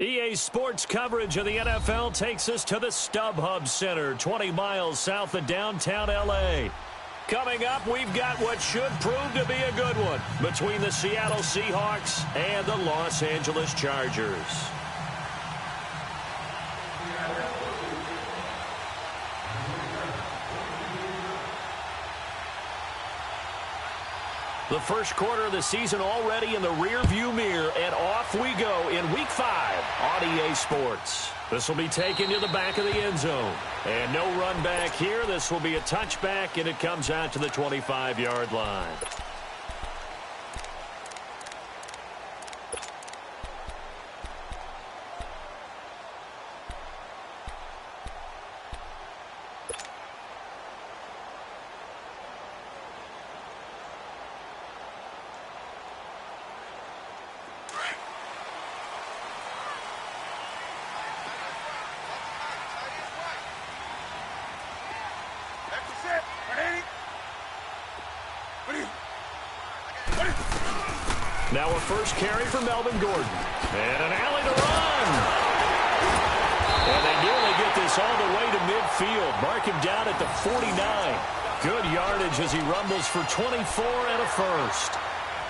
EA Sports coverage of the NFL takes us to the StubHub Center, 20 miles south of downtown L.A. Coming up, we've got what should prove to be a good one between the Seattle Seahawks and the Los Angeles Chargers. The first quarter of the season already in the rearview mirror, and off we go in Week 5 on EA Sports. This will be taken to the back of the end zone. And no run back here. This will be a touchback, and it comes out to the 25-yard line. Now a first carry for Melvin Gordon. And an alley to run. And they nearly get this all the way to midfield. Mark him down at the 49. Good yardage as he rumbles for 24 and a first.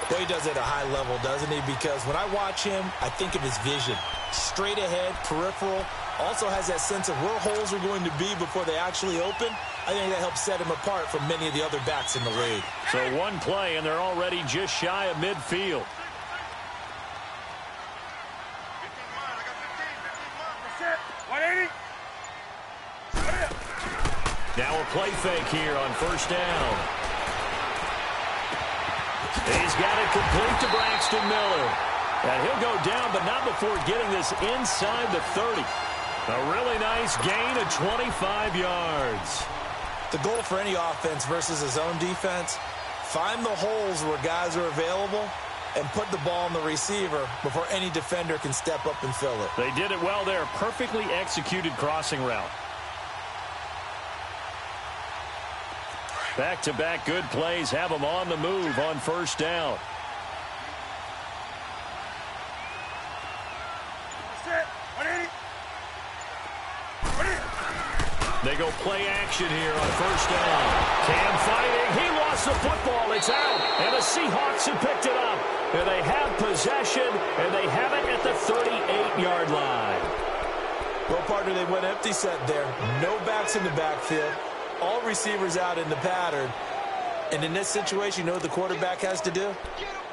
Well, he does it at a high level, doesn't he? Because when I watch him, I think of his vision. Straight ahead, peripheral. Also has that sense of where holes are going to be before they actually open. I think that helps set him apart from many of the other backs in the league. So one play, and they're already just shy of midfield. Now a play fake here on first down. He's got it complete to Braxton Miller. And he'll go down, but not before getting this inside the 30. A really nice gain of 25 yards. The goal for any offense versus his own defense, find the holes where guys are available and put the ball on the receiver before any defender can step up and fill it. They did it well there. Perfectly executed crossing route. Back-to-back good plays have them on the move on first down. They go play action here on first down. Cam fighting. He lost the football. It's out. And the Seahawks have picked it up. And they have possession, and they have it at the 38-yard line. Well, partner, they went empty set there. No backs in the backfield. All receivers out in the pattern. And in this situation, you know what the quarterback has to do?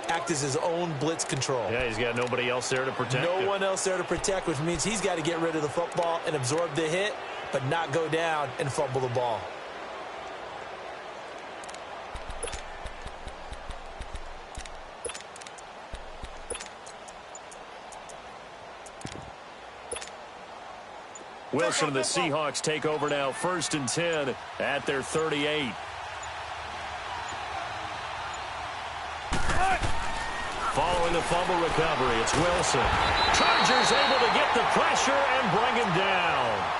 Act as his own blitz control. Yeah, he's got nobody else there to protect him. No one else there to protect, which means he's got to get rid of the football and absorb the hit, but not go down and fumble the ball. Wilson and the Seahawks take over now, 1st and 10 at their 38. Following the fumble recovery, it's Wilson. Chargers able to get the pressure and bring him down.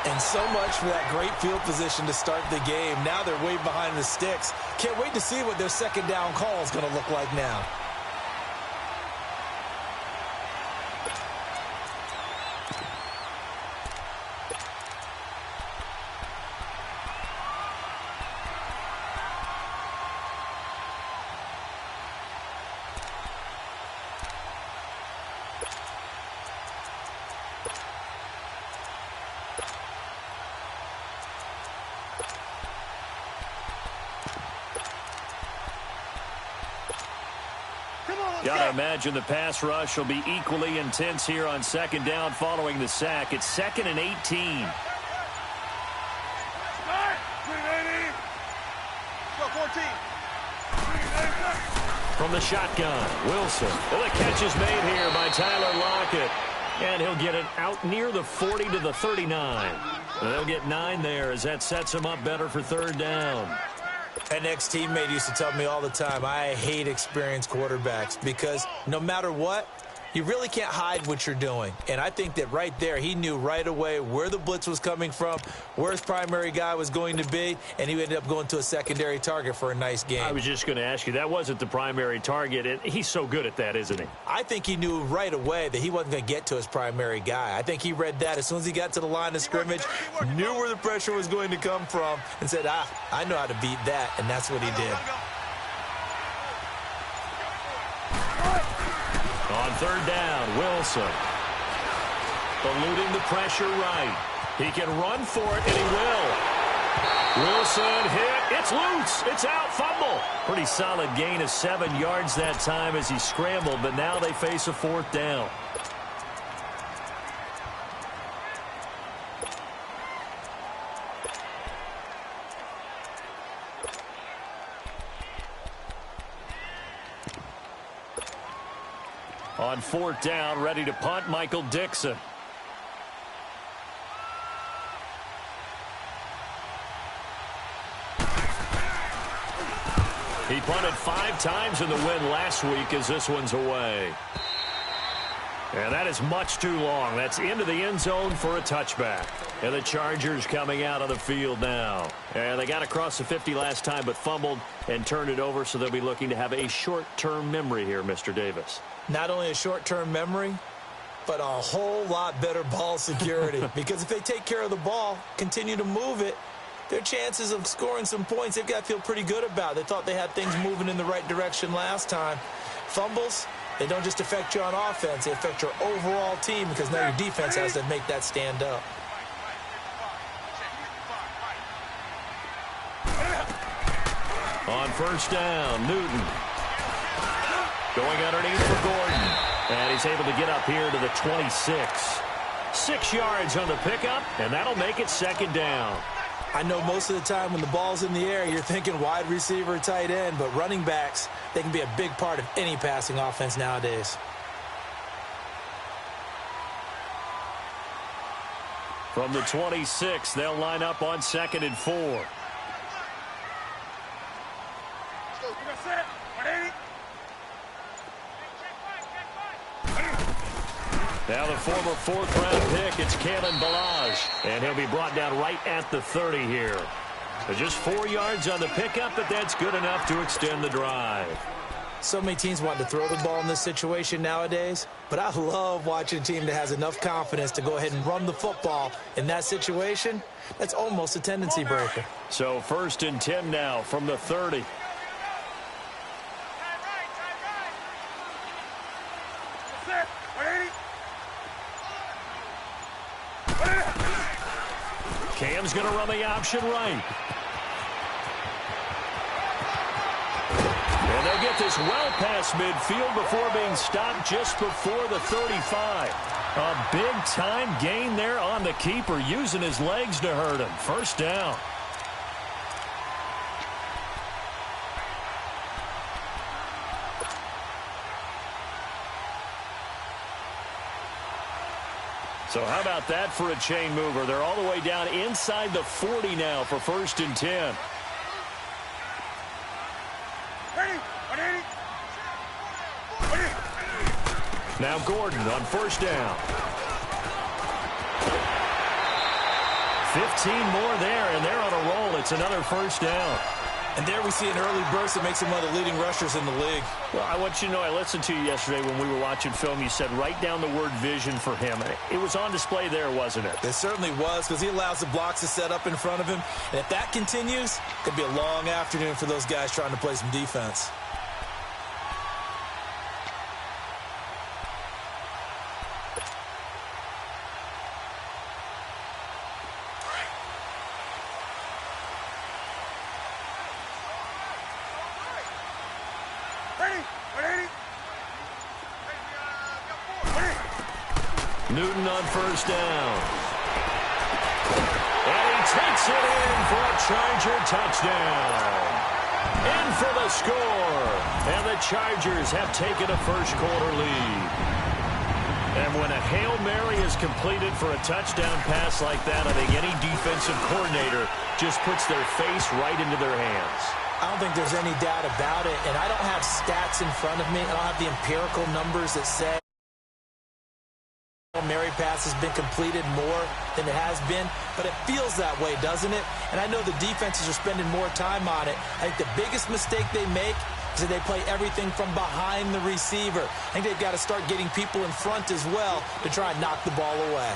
And so much for that great field position to start the game. Now they're way behind the sticks. Can't wait to see what their second down call is going to look like now. Gotta imagine the pass rush will be equally intense here on second down following the sack. It's 2nd and 18. From the shotgun, Wilson. Well, the catch is made here by Tyler Lockett. And he'll get it out near the 40 to the 39. And they'll get 9 there as that sets him up better for third down. An ex-teammate used to tell me all the time, I hate experienced quarterbacks because no matter what, You really can't hide what you're doing. And I think that right there, he knew right away where the blitz was coming from, where his primary guy was going to be, and he ended up going to a secondary target for a nice game. I was just going to ask you, that wasn't the primary target, and he's so good at that, isn't he? I think he knew right away that he wasn't going to get to his primary guy. I think he read that as soon as he got to the line of scrimmage, knew where the pressure was going to come from, and said, I know how to beat that, and that's what he did. On third down, Wilson. Eluding the pressure right. He can run for it, and he will. Wilson hit. It's loose. It's out. Fumble. Pretty solid gain of 7 yards that time as he scrambled, but now they face a fourth down. On fourth down, ready to punt, Michael Dixon. He punted 5 times in the win last week as this one's away. And that is much too long. That's into the end zone for a touchback. And the Chargers coming out of the field now. And they got across the 50 last time but fumbled and turned it over, so they'll be looking to have a short-term memory here, Mr. Davis. Not only a short-term memory, but a whole lot better ball security. Because if they take care of the ball, continue to move it, their chances of scoring some points, they've got to feel pretty good about. They thought they had things moving in the right direction last time. Fumbles, they don't just affect you on offense, they affect your overall team because now your defense has to make that stand up. On first down, Newton. Going underneath for Gordon. And he's able to get up here to the 26. 6 yards on the pickup, and that'll make it second down. I know most of the time when the ball's in the air, you're thinking wide receiver, tight end, but running backs, they can be a big part of any passing offense nowadays. From the 26, they'll line up on 2nd and 4. Now the former 4th-round pick, it's Kalen Ballage, and he'll be brought down right at the 30 here. So just 4 yards on the pickup, but that's good enough to extend the drive. So many teams want to throw the ball in this situation nowadays, but I love watching a team that has enough confidence to go ahead and run the football in that situation. That's almost a tendency breaker. So 1st and 10 now from the 30. Cam's going to run the option right. And they'll get this well past midfield before being stopped just before the 35. A big-time gain there on the keeper, using his legs to hurt him. First down. So how about that for a chain mover? They're all the way down inside the 40 now for 1st and 10. Now Gordon on 1st down. 15 more there, and they're on a roll. It's another 1st down. And there we see an early burst that makes him one of the leading rushers in the league. Well, I want you to know, I listened to you yesterday when we were watching film. You said write down the word vision for him. It was on display there, wasn't it? It certainly was, because he allows the blocks to set up in front of him. And if that continues, it could be a long afternoon for those guys trying to play some defense. Newton on 1st down. And he takes it in for a Charger touchdown. In for the score. And the Chargers have taken a first-quarter lead. And when a Hail Mary is completed for a touchdown pass like that, I think any defensive coordinator just puts their face right into their hands. I don't think there's any doubt about it, and I don't have stats in front of me. I don't have the empirical numbers that say Mary pass has been completed more than it has been, but it feels that way, doesn't it? And I know the defenses are spending more time on it. I think the biggest mistake they make is that they play everything from behind the receiver. I think they've got to start getting people in front as well to try and knock the ball away.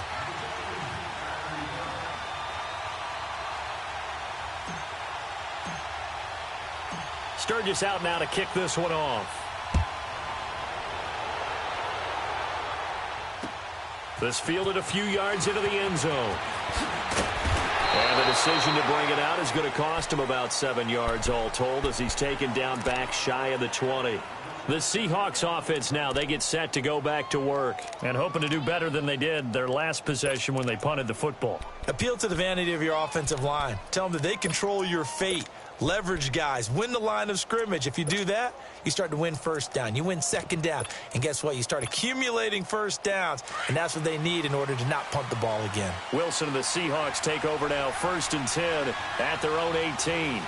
Sturgis out now to kick this one off. This fielded a few yards into the end zone. And the decision to bring it out is going to cost him about 7 yards all told as he's taken down back shy of the 20. The Seahawks offense now, they get set to go back to work and hoping to do better than they did their last possession when they punted the football. Appeal to the vanity of your offensive line. Tell them that they control your fate. Leverage guys. Win the line of scrimmage. If you do that, you start to win first down. You win second down. And guess what? You start accumulating first downs. And that's what they need in order to not punt the ball again. Wilson and the Seahawks take over now 1st and 10 at their own 18.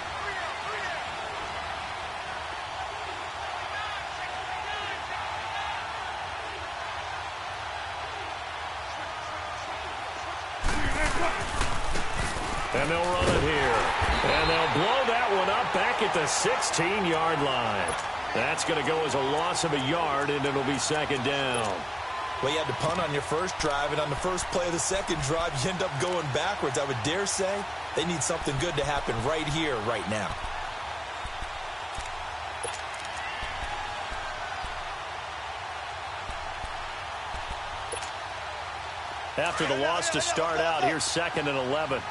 And they'll run it here. And they'll blow that one up back at the 16-yard line. That's going to go as a loss of a yard, and it'll be second down. Well, you had to punt on your first drive, and on the first play of the second drive, you end up going backwards. I would dare say they need something good to happen right here, right now. After the loss to start out, here's 2nd and 11.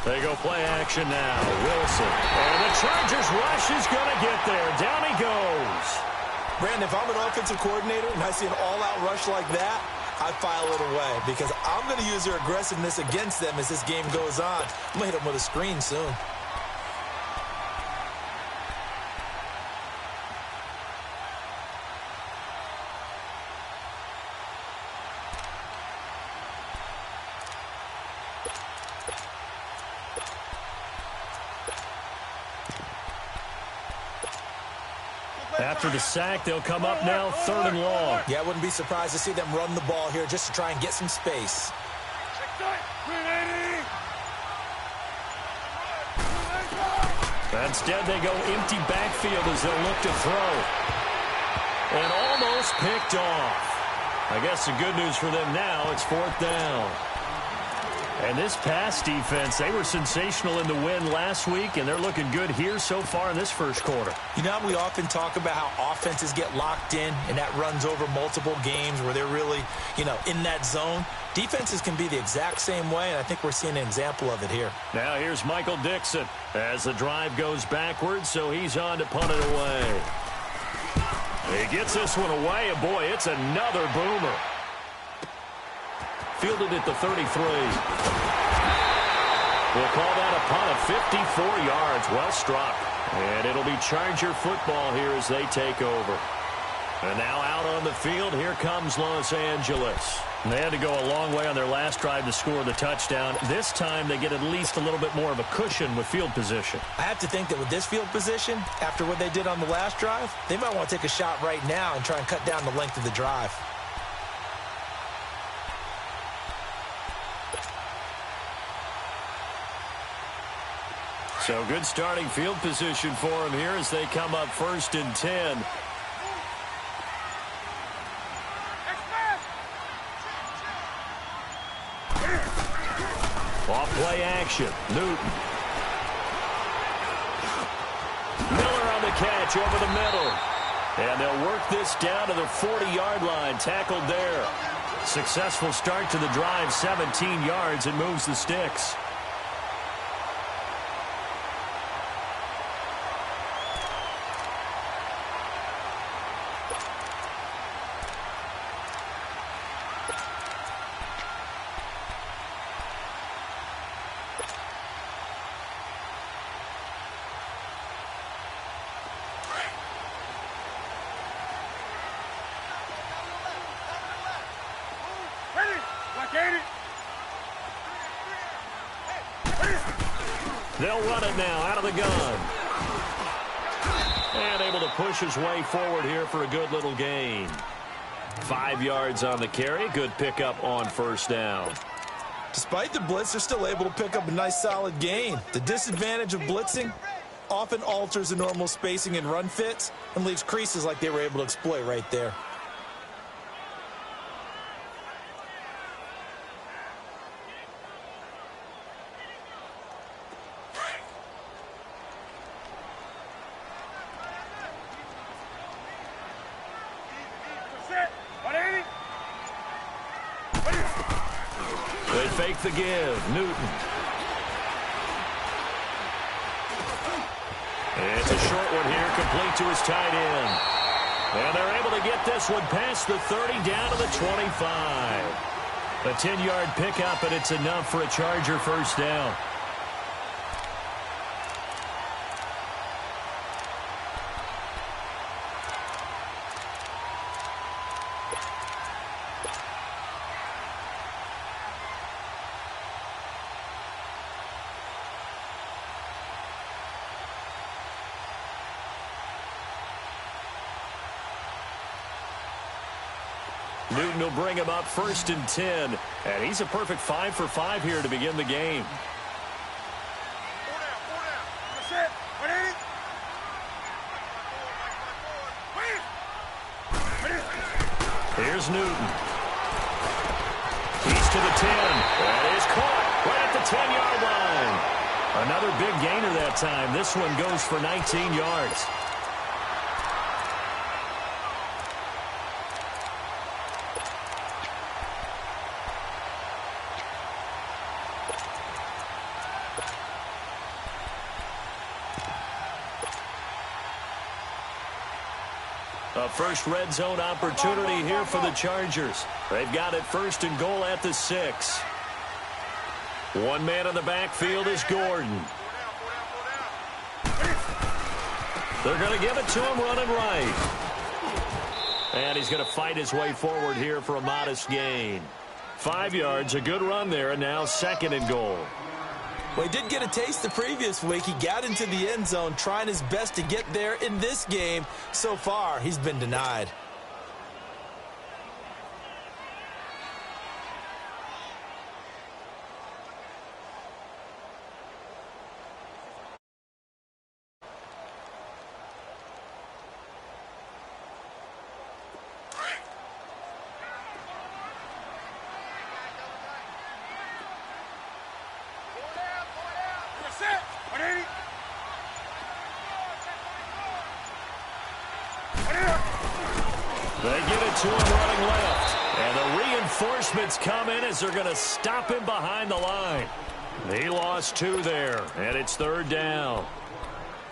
They go play action now. Wilson. And the Chargers rush is going to get there. Down he goes. Brandon, if I'm an offensive coordinator and I see an all-out rush like that, I file it away because I'm going to use their aggressiveness against them as this game goes on. I'm going to hit them with a screen soon. After the sack, they'll come up now 3rd and long. Yeah, I wouldn't be surprised to see them run the ball here just to try and get some space. Instead, they go empty backfield as they'll look to throw. And almost picked off. I guess the good news for them now, it's 4th down. And this pass defense, they were sensational in the win last week, and they're looking good here so far in this first quarter. You know, we often talk about how offenses get locked in, and that runs over multiple games where they're really, in that zone. Defenses can be the exact same way, and I think we're seeing an example of it here. Now here's Michael Dixon as the drive goes backwards, so he's on to punt it away. He gets this one away, and boy, it's another boomer. Fielded at the 33. We'll call that a punt of 54 yards. Well struck. And it'll be Charger football here as they take over. And now out on the field, here comes Los Angeles. And they had to go a long way on their last drive to score the touchdown. This time they get at least a little bit more of a cushion with field position. I have to think that with this field position, after what they did on the last drive, they might want to take a shot right now and try and cut down the length of the drive. So good starting field position for them here as they come up 1st and 10. Off play action. Newton. Miller on the catch over the middle. And they'll work this down to the 40-yard line. Tackled there. Successful start to the drive. 17 yards and moves the sticks. They'll run it now out of the gun. And able to push his way forward here for a good little gain. 5 yards on the carry. Good pickup on first down. Despite the blitz, they're still able to pick up a nice solid gain. The disadvantage of blitzing often alters the normal spacing and run fits and leaves creases like they were able to exploit right there. They fake the give. Newton. And it's a short one here, complete to his tight end. And they're able to get this one past the 30 down to the 25. A 10-yard pickup, and it's enough for a Charger first down. Newton will bring him up 1st and 10. And he's a perfect 5 for 5 here to begin the game. Here's Newton. He's to the 10. That is caught right at the 10-yard line. Another big gainer that time. This one goes for 19 yards. A first red zone opportunity here for the Chargers. They've got it 1st and goal at the 6. One man in the backfield is Gordon. They're going to give it to him running right. And he's going to fight his way forward here for a modest gain. 5 yards, a good run there, and now 2nd and goal. Well, he did get a taste the previous week. He got into the end zone trying his best to get there in this game. So far, he's been denied. They give it to him running left. And the reinforcements come in as they're going to stop him behind the line. He lost 2 there, and it's 3rd down.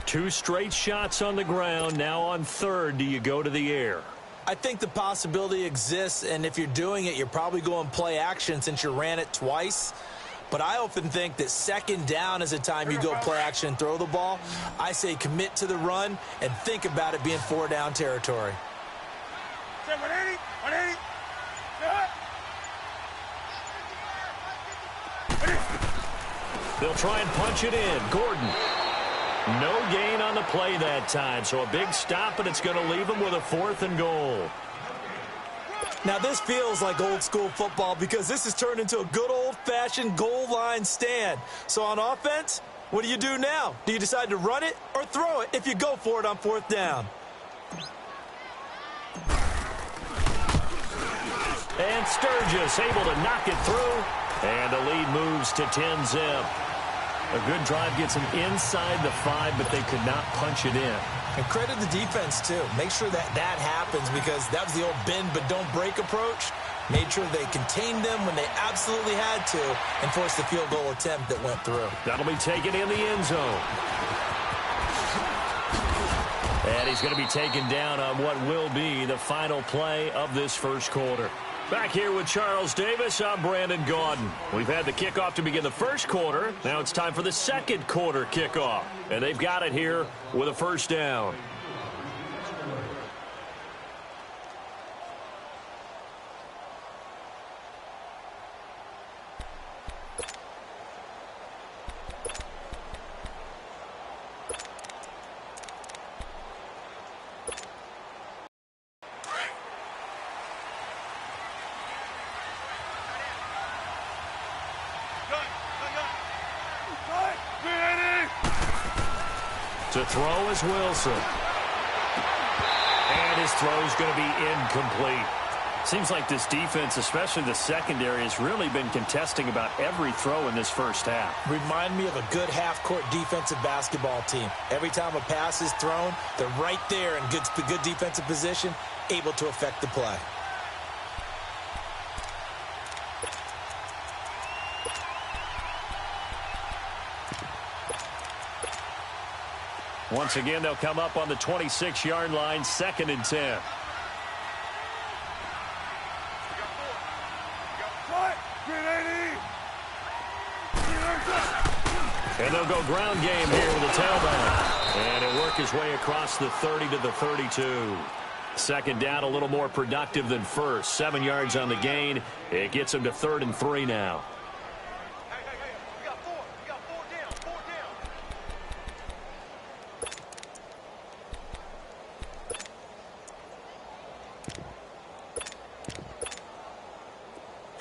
2 straight shots on the ground. Now on 3rd, do you go to the air? I think the possibility exists, and if you're doing it, you're probably going play action since you ran it twice. But I often think that 2nd down is a time you go play action and throw the ball. I say commit to the run and think about it being 4-down territory. They'll try and punch it in. Gordon. No gain on the play that time, so a big stop, and it's going to leave him with a 4th and goal. Now, this feels like old-school football because this has turned into a good old-fashioned goal line stand. So on offense, what do you do now? Do you decide to run it or throw it if you go for it on 4th down? And Sturgis able to knock it through. And the lead moves to 10-zip. A good drive gets them inside the 5, but they could not punch it in. And credit the defense, too. Make sure that that happens because that was the old bend but don't break approach. Made sure they contained them when they absolutely had to and forced the field goal attempt that went through. That'll be taken in the end zone. And he's going to be taken down on what will be the final play of this first quarter. Back here with Charles Davis, I'm Brandon Gaudin. We've had the kickoff to begin the first quarter. Now it's time for the second quarter kickoff. And they've got it here with a first down. To throw is Wilson. And his throw is going to be incomplete. Seems like this defense, especially the secondary, has really been contesting about every throw in this first half. Remind me of a good half-court defensive basketball team. Every time a pass is thrown, they're right there in good defensive position, able to affect the play. Once again, they'll come up on the 26-yard line, 2nd and 10. And they'll go ground game here with a tailback. And it'll work his way across the 30 to the 32. Second down, a little more productive than first. 7 yards on the gain. It gets him to 3rd and 3 now.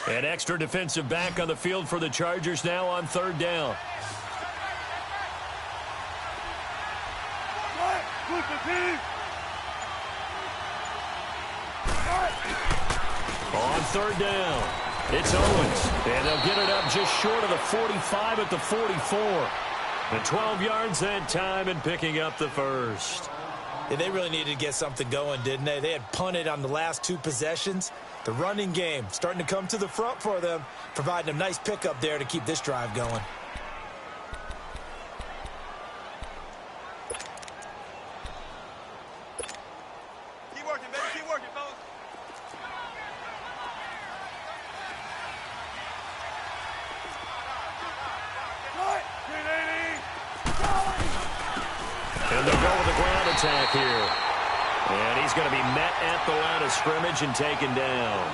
An extra defensive back on the field for the Chargers now on 3rd down. On 3rd down, it's Owens. And they'll get it up just short of the 45 at the 44. And 12 yards that time and picking up the first. Yeah, they really needed to get something going, didn't they? They had punted on the last 2 possessions. The running game starting to come to the front for them, providing a nice pickup there to keep this drive going. Keep working, baby. Keep working, fellas. And they'll go with the ground attack here. And he's going to be met at the line of scrimmage and taken down.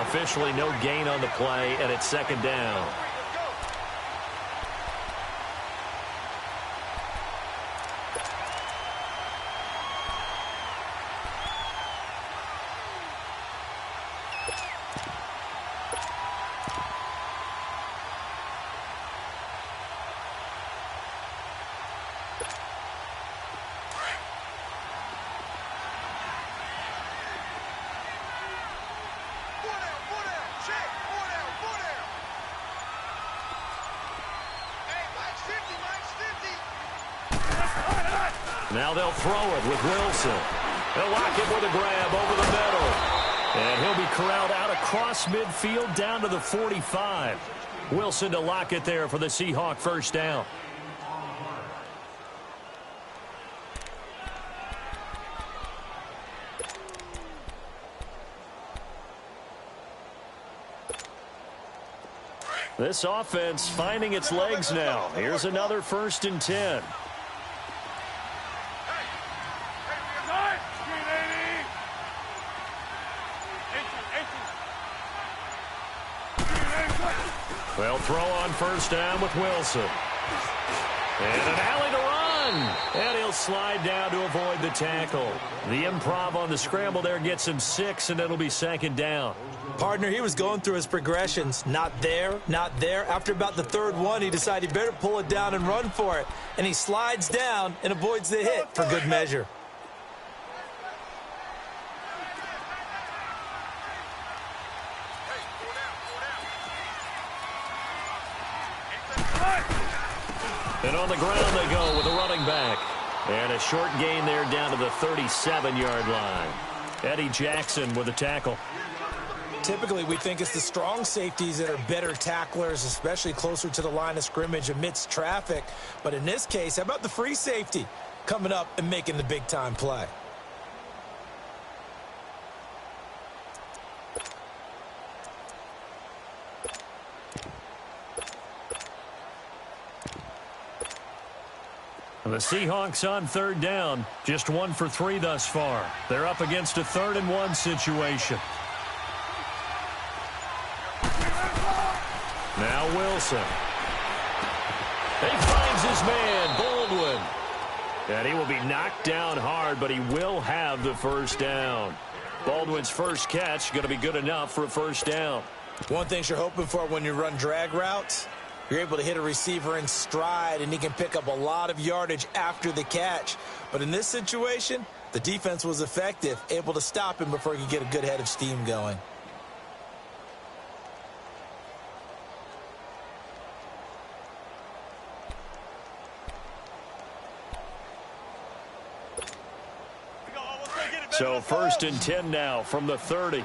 Officially no gain on the play, and it's 2nd down. Now they'll throw it with Wilson. They'll lock it with a grab over the middle. And he'll be corralled out across midfield down to the 45. Wilson to lock it there for the Seahawk first down. This offense finding its legs now. Here's another 1st and 10. They'll throw on 1st down with Wilson. And an alley to run. And he'll slide down to avoid the tackle. The improv on the scramble there gets him 6, and it'll be 2nd down. Partner, he was going through his progressions. Not there, not there. After about the 3rd one, he decided he better pull it down and run for it. And he slides down and avoids the hit for good measure. And on the ground they go with a running back. And a short gain there down to the 37-yard line. Eddie Jackson with a tackle. Typically, we think it's the strong safeties that are better tacklers, especially closer to the line of scrimmage amidst traffic. But in this case, how about the free safety coming up and making the big-time play? The Seahawks on 3rd down, just 1 for 3 thus far. They're up against a 3rd and 1 situation. Now Wilson. He finds his man, Baldwin. And he will be knocked down hard, but he will have the 1st down. Baldwin's first catch going to be good enough for a 1st down. One thing you're hoping for when you run drag routes, You're able to hit a receiver in stride, and he can pick up a lot of yardage after the catch. But in this situation, the defense was effective, able to stop him before he could get a good head of steam going. So 1st and 10 now from the 30.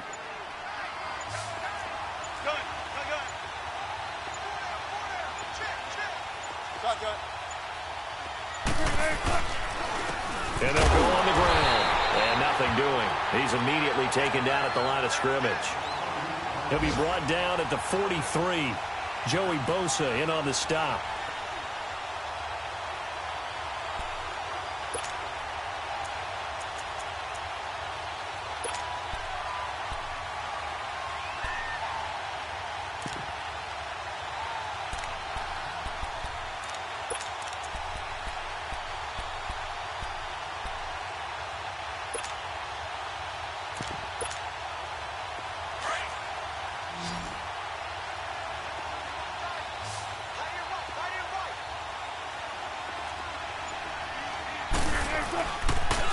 And they'll go on the ground. And nothing doing. He's immediately taken down at the line of scrimmage. He'll be brought down at the 43. Joey Bosa in on the stop.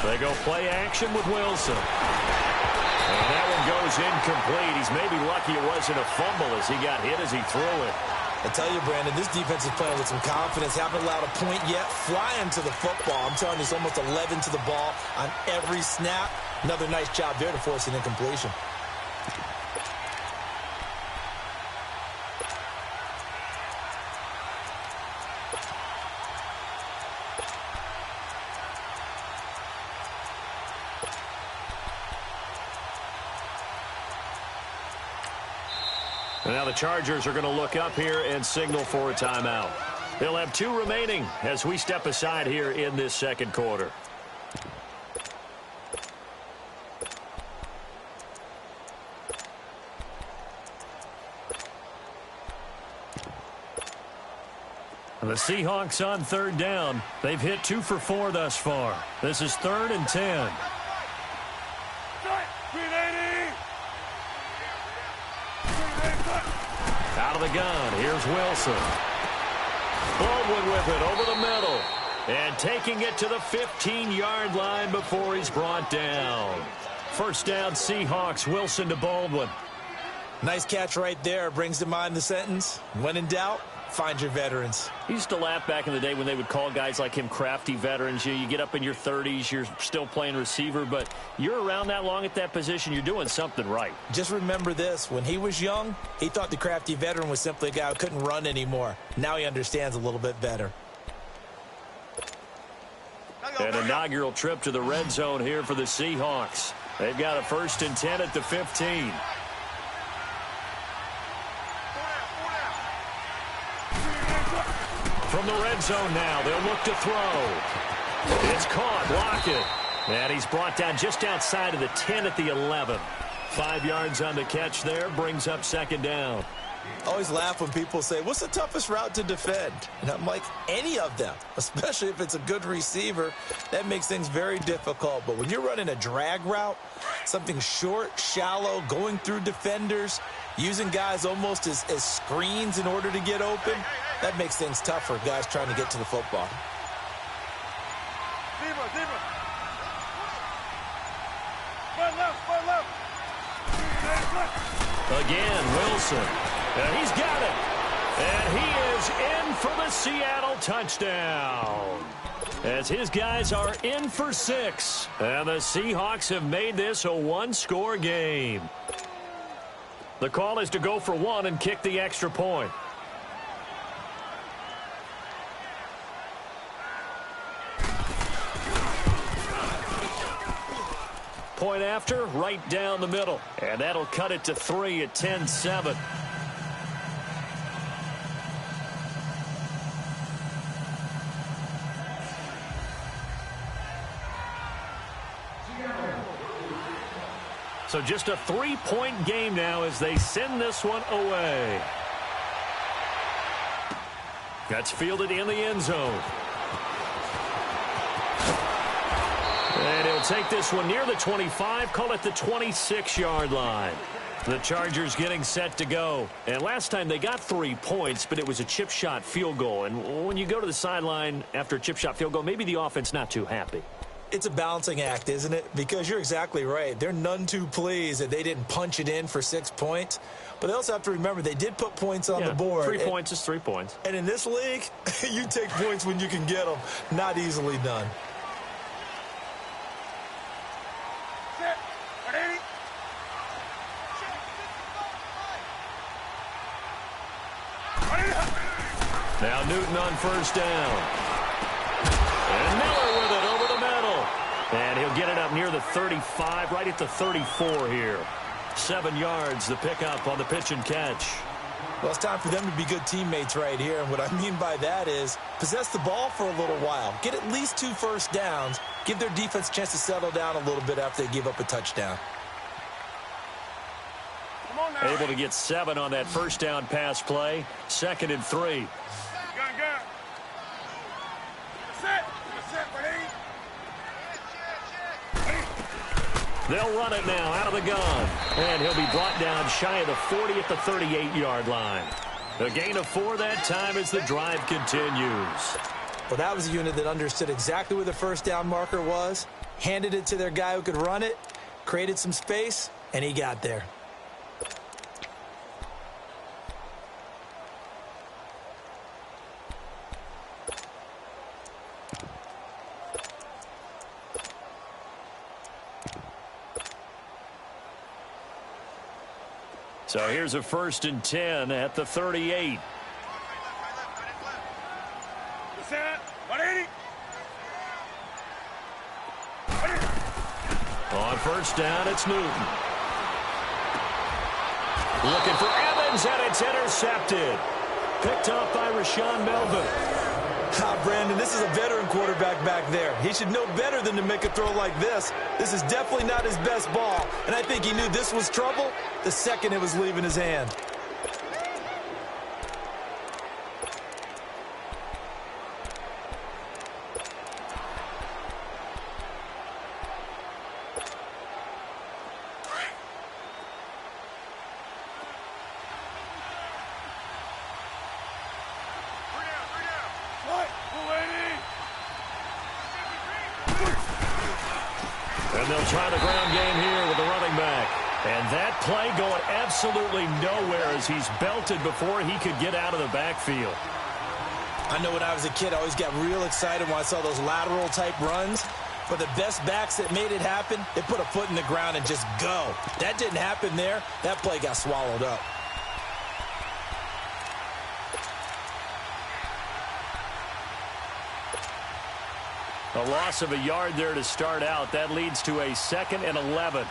They go play action with Wilson. And that one goes incomplete. He's maybe lucky it wasn't a fumble as he got hit as he threw it. I tell you, Brandon, this defense is playing with some confidence. Haven't allowed a point yet. Flying to the football. I'm telling you, it's almost 11 to the ball on every snap. Another nice job there to force an incompletion. Now the Chargers are going to look up here and signal for a timeout. They'll have 2 remaining as we step aside here in this second quarter. And the Seahawks on 3rd down. They've hit 2 for 4 thus far. This is 3rd and 10. Out of the gun, here's Wilson. Baldwin with it over the middle. And taking it to the 15-yard line before he's brought down. 1st down, Seahawks, Wilson to Baldwin. Nice catch right there. Brings to mind the sentence, when in doubt, find your veterans. He used to laugh back in the day when they would call guys like him crafty veterans. You get up in your 30s, you're still playing receiver, but you're around that long at that position, you're doing something right. Just remember this. When he was young, he thought the crafty veteran was simply a guy who couldn't run anymore. Now he understands a little bit better. An inaugural trip to the red zone here for the Seahawks. They've got a 1st and 10 at the 15. From the red zone now, they'll look to throw. It's caught, block it. And he's brought down just outside of the 10 at the 11. 5 yards on the catch there, brings up 2nd down. I always laugh when people say, what's the toughest route to defend? And I'm like, any of them, especially if it's a good receiver. That makes things very difficult. But when you're running a drag route, something short, shallow, going through defenders, using guys almost as screens in order to get open, that makes things tough for guys trying to get to the football. Again, Wilson. And he's got it. And he is in for the Seattle touchdown. As his guys are in for 6. And the Seahawks have made this a 1-score game. The call is to go for 1 and kick the extra point. Point after, right down the middle. And that'll cut it to 3 at 10-7. So just a 3-point game now as they send this one away. That's fielded in the end zone. And he'll take this one near the 25, call it the 26-yard line. The Chargers getting set to go. And last time they got 3 points, but it was a chip shot field goal. And when you go to the sideline after a chip shot field goal, maybe the offense not too happy. It's a balancing act, isn't it? Because you're exactly right. They're none too pleased that they didn't punch it in for 6 points. But they also have to remember they did put points on the board. 3 points is 3 points. And in this league, you take points when you can get them. Not easily done. Now Newton on first down. And Miller with it over the middle. And he'll get it up near the 35, right at the 34 here. 7 yards, the pickup on the pitch and catch. Well, it's time for them to be good teammates right here. And what I mean by that is possess the ball for a little while. Get at least 2 first downs. Give their defense a chance to settle down a little bit after they give up a touchdown. Able to get 7 on that first down pass play. 2nd and 3. They'll run it now out of the gun. And he'll be brought down shy of the 40 at the 38-yard line. A gain of 4 that time as the drive continues. Well, that was a unit that understood exactly where the first down marker was, handed it to their guy who could run it, created some space, and he got there. So here's a 1st and 10 at the 38. On first down, it's Newton. Looking for Evans, and it's intercepted. Picked off by Rashaan Melvin. Brandon, this is a veteran quarterback back there. He should know better than to make a throw like this. This is definitely not his best ball, and I think he knew this was trouble the second it was leaving his hand. And they'll try the ground game here with the running back. And that play going absolutely nowhere as he's belted before he could get out of the backfield. I know when I was a kid, I always got real excited when I saw those lateral-type runs. But the best backs that made it happen, they put a foot in the ground and just go. That didn't happen there. That play got swallowed up. A loss of a yard there to start out. That leads to a 2nd and 11.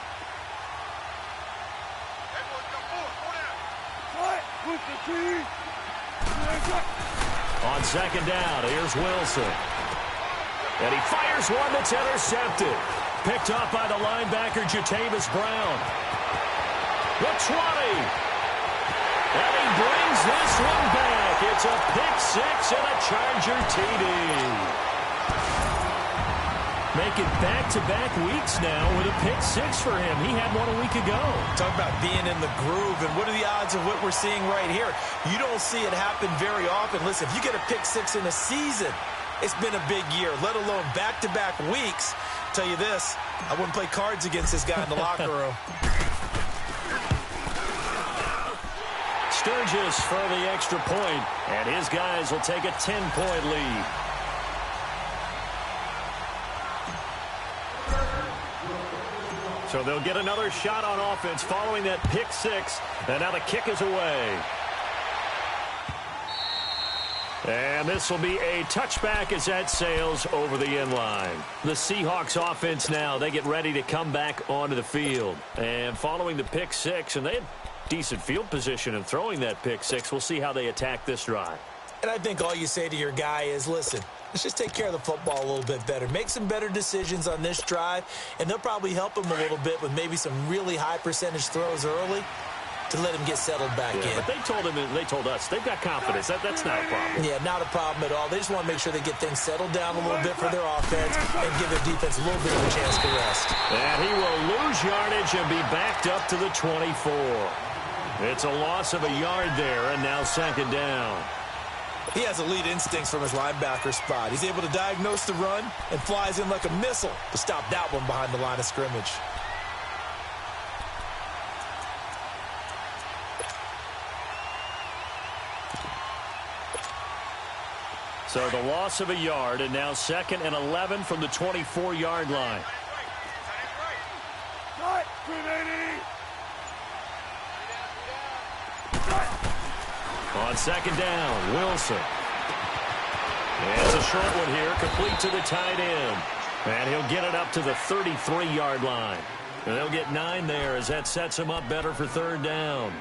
On 2nd down, here's Wilson. And he fires one that's intercepted. Picked up by the linebacker, Jatavis Brown. The 20. And he brings this one back. It's a pick 6 and a Charger TD. Making back-to-back weeks now with a pick 6 for him. He had one a week ago. Talk about being in the groove, and what are the odds of what we're seeing right here? You don't see it happen very often. Listen, if you get a pick 6 in a season, it's been a big year, let alone back-to-back weeks. I'll tell you this, I wouldn't play cards against this guy in the locker room. Sturgis for the extra point, and his guys will take a 10-point lead. So they'll get another shot on offense following that pick 6. And now the kick is away. And this will be a touchback as that sails over the end line. The Seahawks offense now, they get ready to come back onto the field. And following the pick 6, and they had decent field position in throwing that pick 6. We'll see how they attack this drive. And I think all you say to your guy is, listen, let's just take care of the football a little bit better. Make some better decisions on this drive, and they'll probably help him a little bit with maybe some really high percentage throws early to let him get settled back in. But they told him, and they told us, they've got confidence. That's not a problem. Yeah, not a problem at all. They just want to make sure they get things settled down a little bit for their offense and give their defense a little bit of a chance to rest. And he will lose lose yardage and be backed up to the 24. It's a loss of a yard there, and now second down. He has elite instincts from his linebacker spot. He's able to diagnose the run and flies in like a missile to stop that one behind the line of scrimmage. So the loss of a yard, and now second and 11 from the 24-yard line. On second down, Wilson. And it's a short one here, complete to the tight end. And he'll get it up to the 33-yard line. And they'll get 9 there as that sets him up better for third down.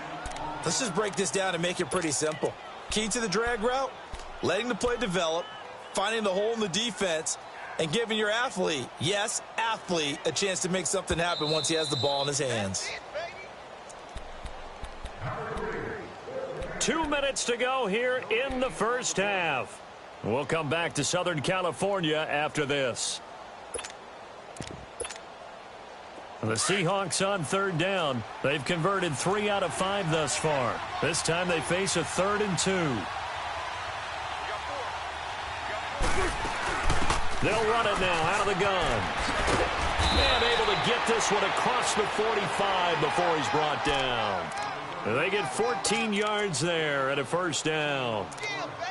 Let's just break this down and make it pretty simple. Key to the drag route, letting the play develop, finding the hole in the defense, and giving your athlete, yes, athlete, a chance to make something happen once he has the ball in his hands. 2 minutes to go here in the first half. We'll come back to Southern California after this. The Seahawks on third down. They've converted 3 out of 5 thus far. This time they face a 3rd and 2. They'll run it now out of the gun. And able to get this one across the 45 before he's brought down. They get 14 yards there at a first down.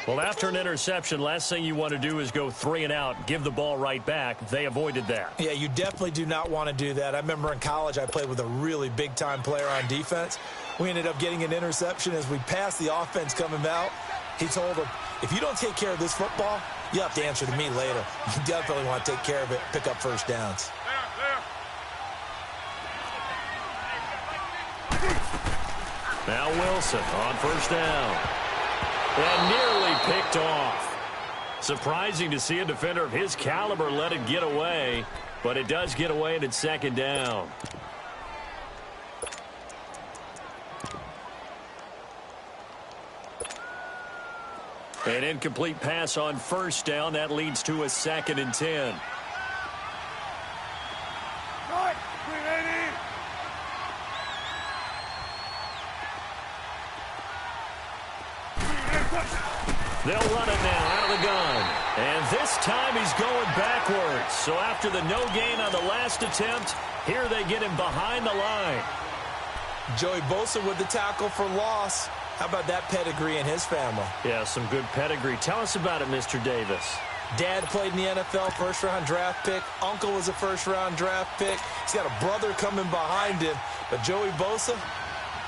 Well, after an interception, last thing you want to do is go 3 and out, give the ball right back. They avoided that. Yeah, you definitely do not want to do that. I remember in college I played with a really big-time player on defense. We ended up getting an interception as we passed the offense coming out. He told him, if you don't take care of this football, you have to answer to me later. You definitely want to take care of it, pick up first downs. Now Wilson on first down. And nearly picked off. Surprising to see a defender of his caliber let it get away, but it does get away and it's second down. An incomplete pass on first down. That leads to a 2nd and 10. They'll run it now out of the gun. And this time he's going backwards. So after the no gain on the last attempt, here they get him behind the line. Joey Bosa with the tackle for loss. How about that pedigree in his family? Yeah, some good pedigree. Tell us about it, Mr. Davis. Dad played in the NFL, first-round draft pick. Uncle was a first-round draft pick. He's got a brother coming behind him. But Joey Bosa,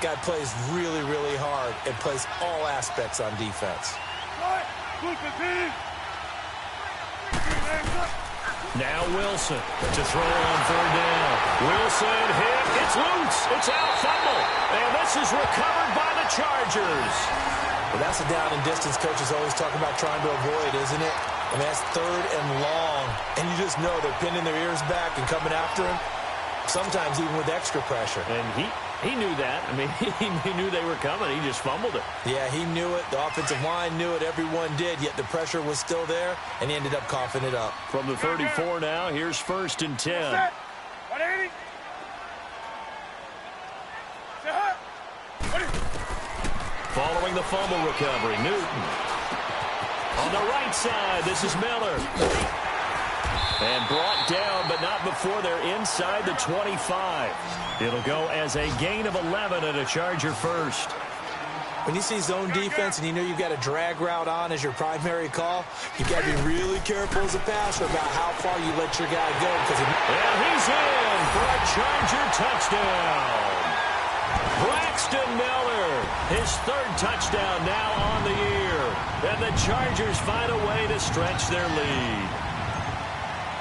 guy plays really, really hard and plays all aspects on defense. Now Wilson to throw on third down. Wilson hit. It's loose. It's out. Fumble. And this is recovered by the Chargers. Well, that's a down and distance coaches always talk about trying to avoid, isn't it? I mean, that's 3rd and long. And you just know they're pinning their ears back and coming after him. Sometimes even with extra pressure. And he knew that. I mean, he knew they were coming. He just fumbled it. Yeah, he knew it. The offensive line knew it. Everyone did. Yet the pressure was still there, and he ended up coughing it up. From the 34 now, here's 1st and 10. Following the fumble recovery, Newton. On the right side, this is Miller. And brought down, but not before they're inside the 25. It'll go as a gain of 11 and a Charger first. When you see zone defense and you know you've got a drag route on as your primary call, you've got to be really careful as a passer about how far you let your guy go. And he's in for a Charger touchdown. Braxton Miller, his 3rd touchdown now on the year. And the Chargers find a way to stretch their lead.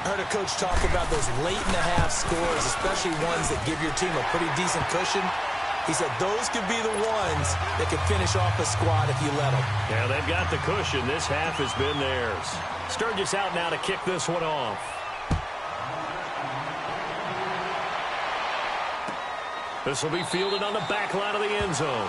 I heard a coach talk about those late-in-the-half scores, especially ones that give your team a pretty decent cushion. He said those could be the ones that could finish off a squad if you let them. Yeah, they've got the cushion. This half has been theirs. Sturgis out now to kick this one off. This will be fielded on the back line of the end zone.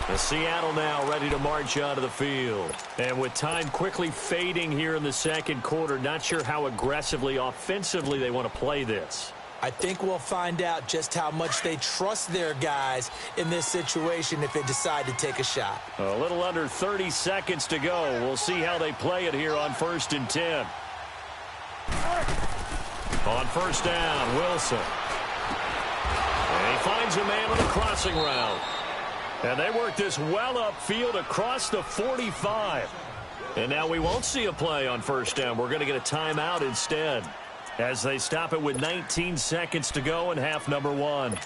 The Seattle now ready to march onto the field. And with time quickly fading here in the second quarter, not sure how aggressively, offensively they want to play this. I think we'll find out just how much they trust their guys in this situation if they decide to take a shot. A little under 30 seconds to go. We'll see how they play it here on 1st and 10. On first down, Wilson. And he finds a man on a crossing route. And they work this well upfield across the 45. And now we won't see a play on first down. We're going to get a timeout instead, as they stop it with 19 seconds to go in half number 1.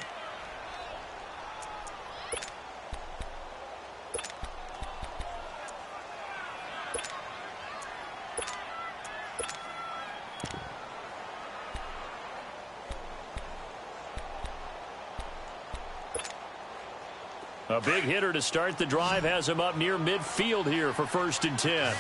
A big hitter to start the drive has him up near midfield here for 1st and 10.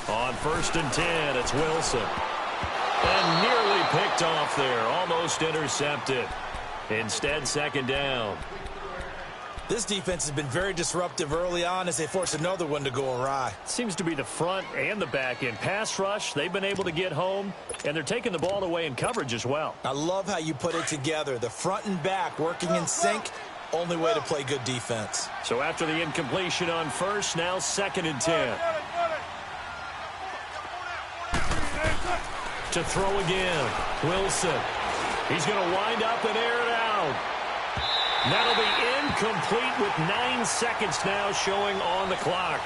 On 1st and 10, it's Wilson. And nearly picked off there, almost intercepted. Instead, 2nd down. This defense has been very disruptive early on as they force another one to go awry. Seems to be the front and the back end. Pass rush, they've been able to get home, and they're taking the ball away in coverage as well. I love how you put it together. The front and back working in sync, only way to play good defense. So after the incompletion on first, now 2nd and 10. To throw again, Wilson. He's going to wind up and air it out. That'll be incomplete with 9 seconds now showing on the clock.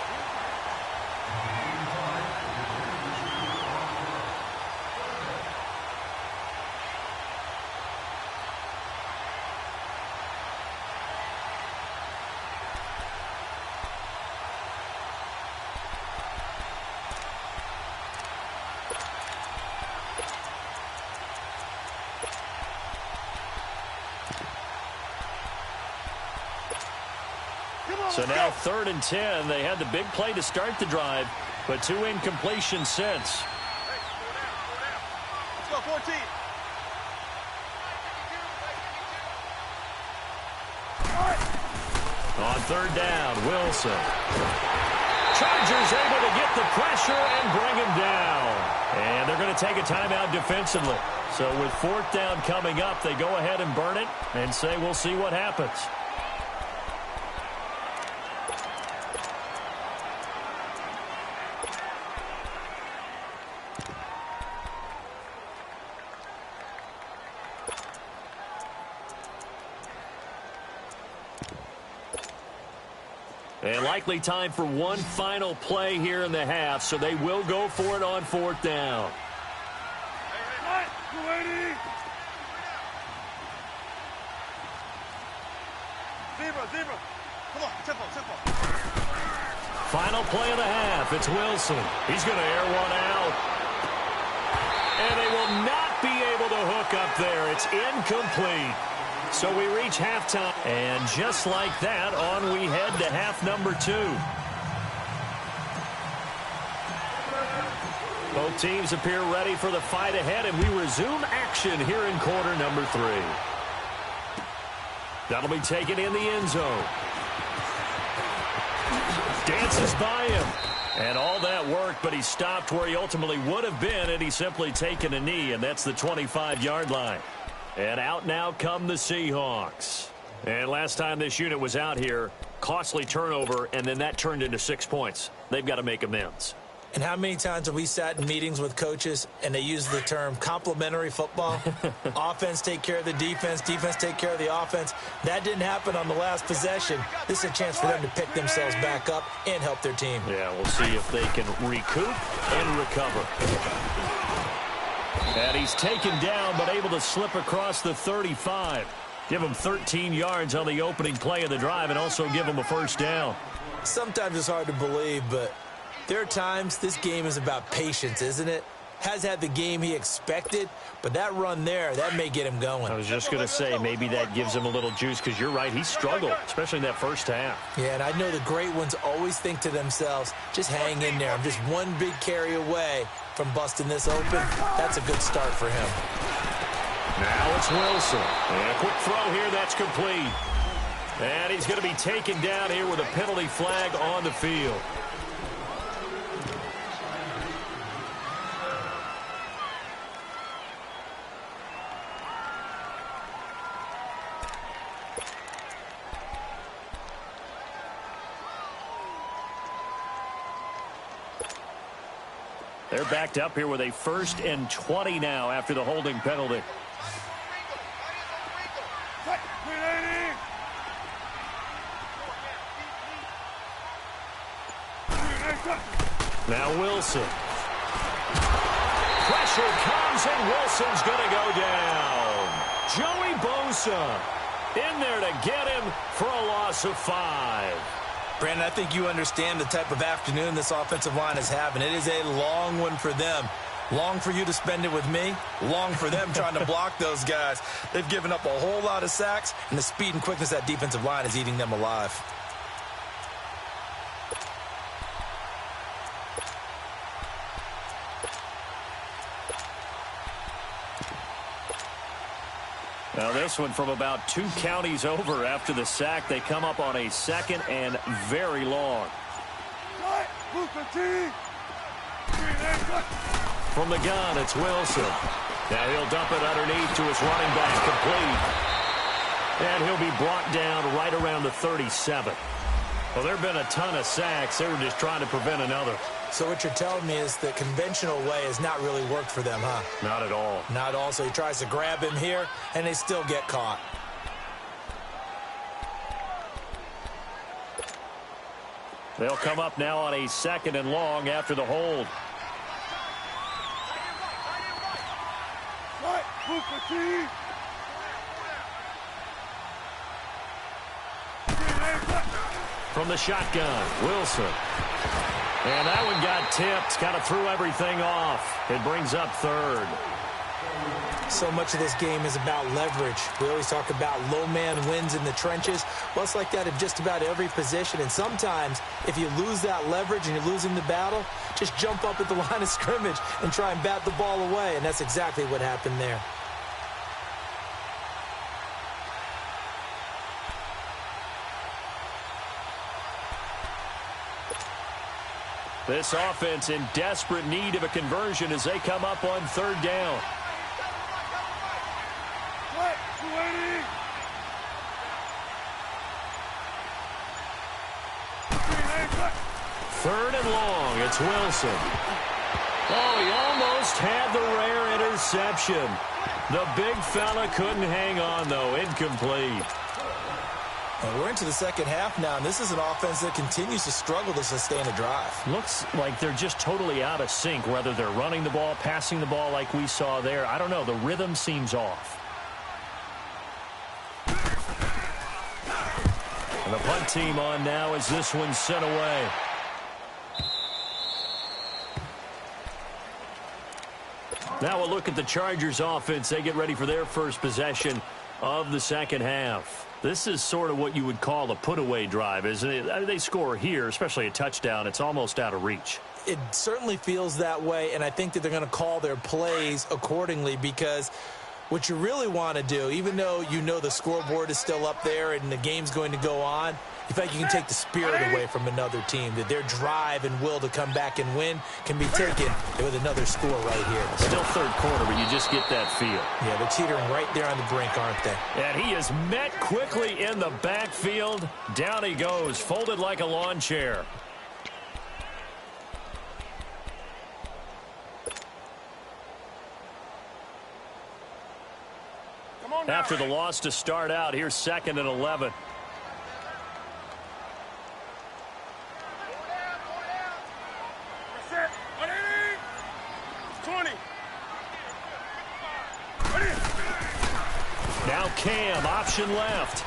So now 3rd and 10. They had the big play to start the drive, but 2 incompletions since. Let's go, 14. On 3rd down, Wilson. Chargers able to get the pressure and bring him down. And they're going to take a timeout defensively. So with 4th down coming up, they go ahead and burn it and say we'll see what happens. And likely time for one final play here in the half, so they will go for it on 4th down. Zebra. Come on, tempo. Final play of the half. It's Wilson. He's going to air one out. And they will not be able to hook up there. It's incomplete. So we reach halftime, and just like that, on we head to half number 2. Both teams appear ready for the fight ahead, and we resume action here in quarter number 3. That'll be taken in the end zone. Dances by him. And all that worked, but he stopped where he ultimately would have been, and he's simply taken a knee, and that's the 25-yard line. And out now come the Seahawks. And last time this unit was out here, costly turnover, and then that turned into 6 points. They've got to make amends. And how many times have we sat in meetings with coaches and they use the term complementary football? Offense take care of the defense, defense take care of the offense. That didn't happen on the last possession. This is a chance for them to pick themselves back up and help their team. Yeah, we'll see if they can recoup and recover. And he's taken down but able to slip across the 35. Give him 13 yards on the opening play of the drive and also give him a 1st down. Sometimes it's hard to believe, but there are times this game is about patience, isn't it? Has had the game he expected, but that run there, that may get him going. I was just going to say, maybe that gives him a little juice, because you're right, he struggled, especially in that first half. Yeah, and I know the great ones always think to themselves, just hang in there. I'm just one big carry away. from busting this open. That's a good start for him. Now it's Wilson. And a quick throw here, that's complete. And he's going to be taken down here with a penalty flag on the field. They're backed up here with a 1st and 20 now after the holding penalty. Now Wilson. Pressure comes and Wilson's going to go down. Joey Bosa in there to get him for a loss of 5. Brandon, I think you understand the type of afternoon this offensive line is having. It is a long one for them. Long for you to spend it with me. Long for them trying to block those guys. They've given up a whole lot of sacks, and the speed and quickness of that defensive line is eating them alive. Now this one from about 2 counties over after the sack. They come up on a 2nd and very long. From the gun, it's Wilson. Now he'll dump it underneath to his running back, complete. And he'll be brought down right around the 37. Well, there have been a ton of sacks. They were just trying to prevent another. So what you're telling me is the conventional way has not really worked for them, huh? Not at all. Not at all. So he tries to grab him here, and they still get caught. They'll come up now on a 2nd and long after the hold. From the shotgun, Wilson. And that one got tipped, kind of threw everything off. It brings up 3rd. So much of this game is about leverage. We always talk about low man wins in the trenches. Well, it's like that in just about every position. And sometimes, if you lose that leverage and you're losing the battle, just jump up at the line of scrimmage and try and bat the ball away. And that's exactly what happened there. This offense in desperate need of a conversion as they come up on 3rd down. Third and long, it's Wilson. Oh, he almost had the rare interception. The big fella couldn't hang on, though. Incomplete. And we're into the second half now, and this is an offense that continues to struggle to sustain a drive. Looks like they're just totally out of sync, whether they're running the ball, passing the ball like we saw there. I don't know. The rhythm seems off. And the punt team on now as this one's sent away. Now we'll look at the Chargers offense. They get ready for their first possession of the second half. This is sort of what you would call a put-away drive, isn't it? They score here, especially a touchdown. It's almost out of reach. It certainly feels that way, and I think that they're going to call their plays accordingly because what you really want to do, even though you know the scoreboard is still up there and the game's going to go on, you feel like you can take the spirit away from another team, that their drive and will to come back and win can be taken with another score right here. Still third quarter, but you just get that feel. Yeah, they're teetering right there on the brink, aren't they? And he is met quickly in the backfield. Down he goes, folded like a lawn chair. After the loss to start out, here's 2nd and 11. Now Cam, option left.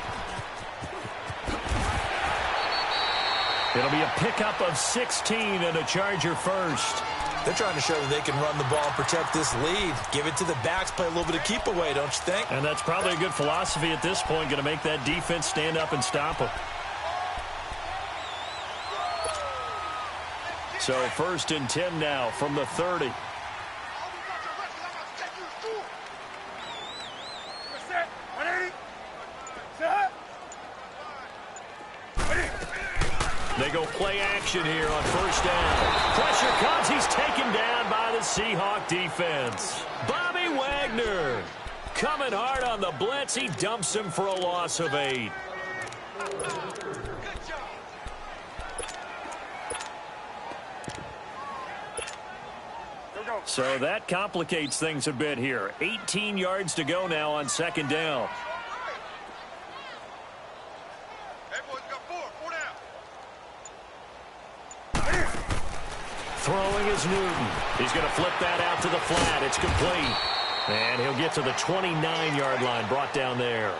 It'll be a pickup of 16 and a Charger first. They're trying to show that they can run the ball and protect this lead. Give it to the backs, play a little bit of keep away, don't you think? And that's probably a good philosophy at this point, going to make that defense stand up and stop them. So 1st and 10 now from the 30. Play action here on first down. Pressure comes. He's taken down by the Seahawk defense. Bobby Wagner coming hard on the blitz. He dumps him for a loss of 8. So that complicates things a bit here. 18 yards to go now on second down. Throwing is Newton. He's going to flip that out to the flat. It's complete. And he'll get to the 29-yard line, brought down there.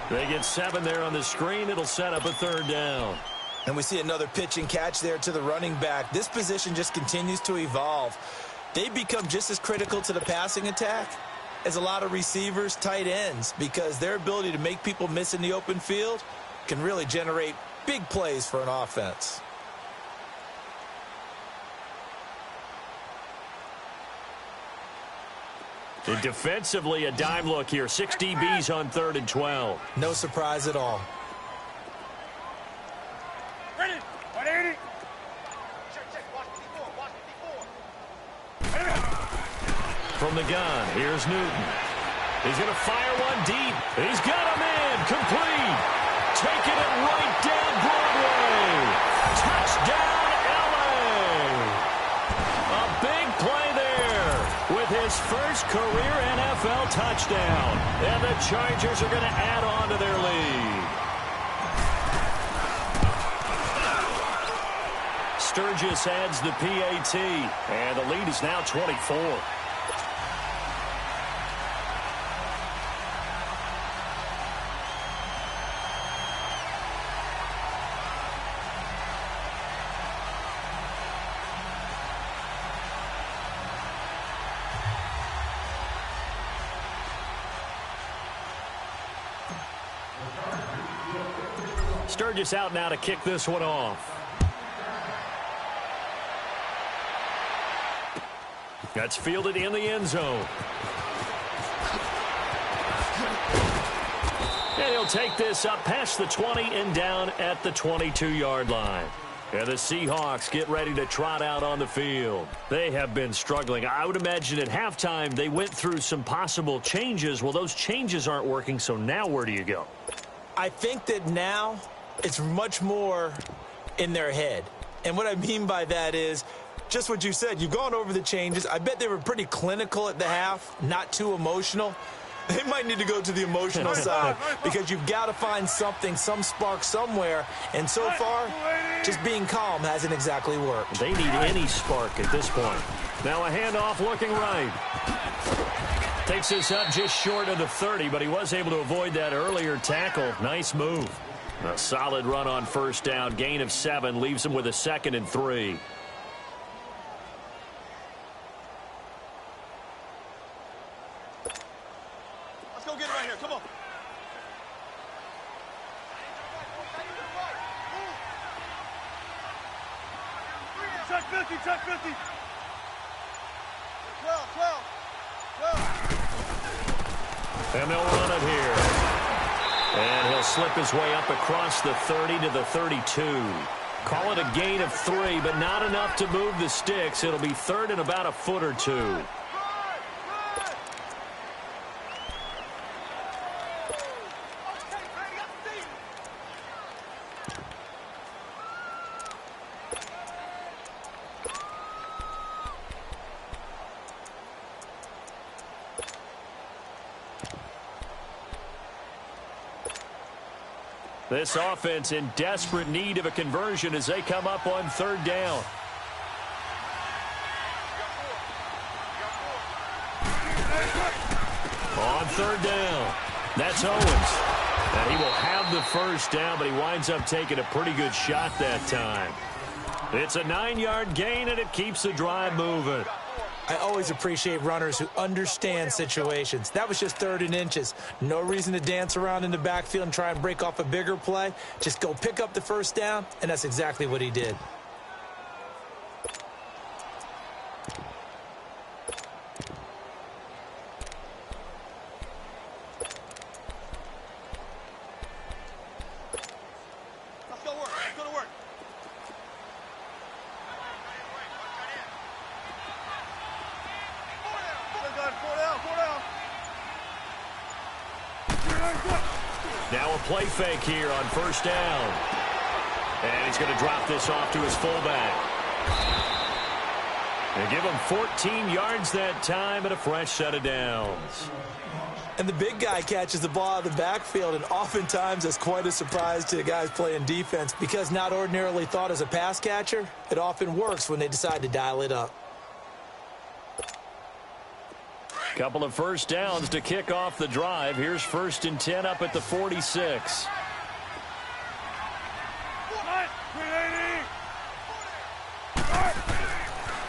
They get 7 there on the screen. It'll set up a third down. And we see another pitch and catch there to the running back. This position just continues to evolve. They become just as critical to the passing attack as a lot of receivers, tight ends, because their ability to make people miss in the open field can really generate big plays for an offense. And defensively, a dime look here. 6 DBs on 3rd and 12. No surprise at all. Ready? 180. From the gun, here's Newton. He's going to fire one deep. He's got him in. Complete. Taking it right down Broadway. Touchdown, LA. A big play there with his first career NFL touchdown. And the Chargers are going to add on to their lead. Sturgis adds the PAT, and the lead is now 24. Sturgis out now to kick this one off. That's fielded in the end zone. And he'll take this up past the 20 and down at the 22-yard line. And the Seahawks get ready to trot out on the field. They have been struggling. I would imagine at halftime they went through some possible changes. Well, those changes aren't working, so now where do you go? I think that now it's much more in their head. And what I mean by that is just what you said. You've gone over the changes. I bet they were pretty clinical at the half, not too emotional. They might need to go to the emotional side because you've got to find something, some spark somewhere. And so far, just being calm hasn't exactly worked. They need any spark at this point. Now a handoff looking right. Takes this up just short of the 30, but he was able to avoid that earlier tackle. Nice move. A solid run on first down. Gain of 7 leaves him with a 2nd and 3. Let's go get it right here. Come on. Check 50, check 50. 12, 12, 12. And they'll run it here. And he'll slip his way up across the 30 to the 32. Call it a gain of 3, but not enough to move the sticks. It'll be 3rd and about a foot or 2. This offense in desperate need of a conversion as they come up on 3rd down. On 3rd down, that's Owens. And he will have the first down, but he winds up taking a pretty good shot that time. It's a 9-yard gain, and it keeps the drive moving. I always appreciate runners who understand situations. That was just 3rd and inches. No reason to dance around in the backfield and try and break off a bigger play. Just go pick up the first down, and that's exactly what he did. Let's go to work. Now a play fake here on first down. And he's going to drop this off to his fullback. They give him 14 yards that time and a fresh set of downs. And the big guy catches the ball out of the backfield, and oftentimes it's quite a surprise to the guys playing defense because not ordinarily thought as a pass catcher, it often works when they decide to dial it up. Couple of first downs to kick off the drive. Here's 1st and 10 up at the 46.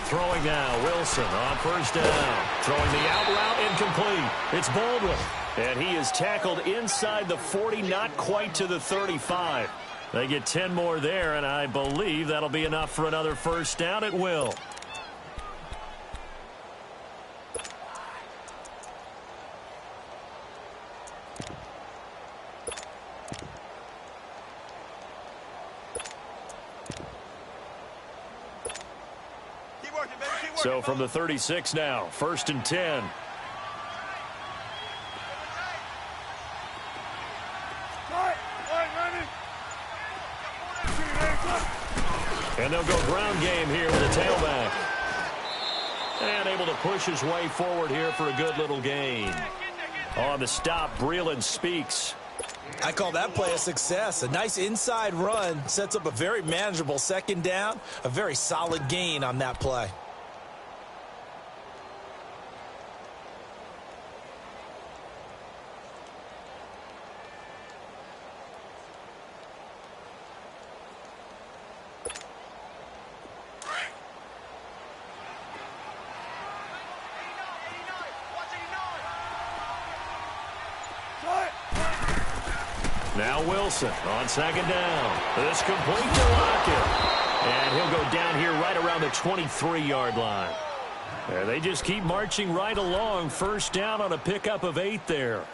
Throwing now, Wilson on first down. Throwing the out route, incomplete. It's Baldwin. And he is tackled inside the 40, not quite to the 35. They get 10 more there, and I believe that'll be enough for another first down. It will. So from the 36 now, 1st and 10. And they'll go ground game here with a tailback. And able to push his way forward here for a good little gain. On the stop, Breeland Speaks. I call that play a success. A nice inside run sets up a very manageable second down. A very solid gain on that play. Now Wilson on second down. This complete to Lockett. And he'll go down here right around the 23-yard line. And they just keep marching right along. First down on a pickup of 8 there.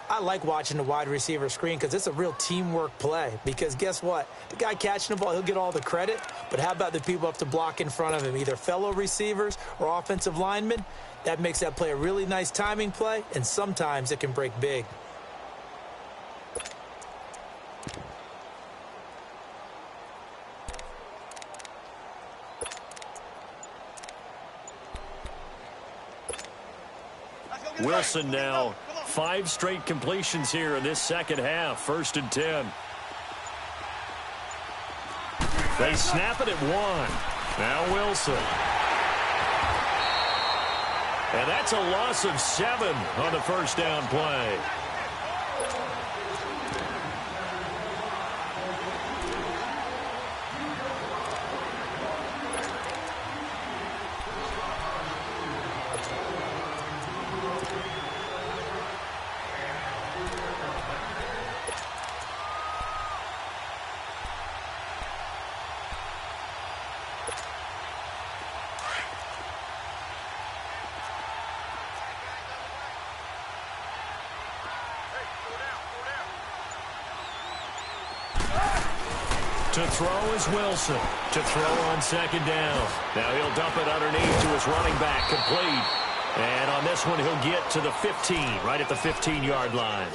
I like watching the wide receiver screen because it's a real teamwork play. Because guess what? The guy catching the ball, he'll get all the credit. But how about the people up to block in front of him, either fellow receivers or offensive linemen? That makes that play a really nice timing play, and sometimes it can break big. Wilson now 5 straight completions here in this second half. 1st and 10. They snap it at 1. Now Wilson. And that's a loss of 7 on the first down play. To throw is Wilson. To throw on second down. Now he'll dump it underneath to his running back. Complete. And on this one, he'll get to the 15, right at the 15-yard line.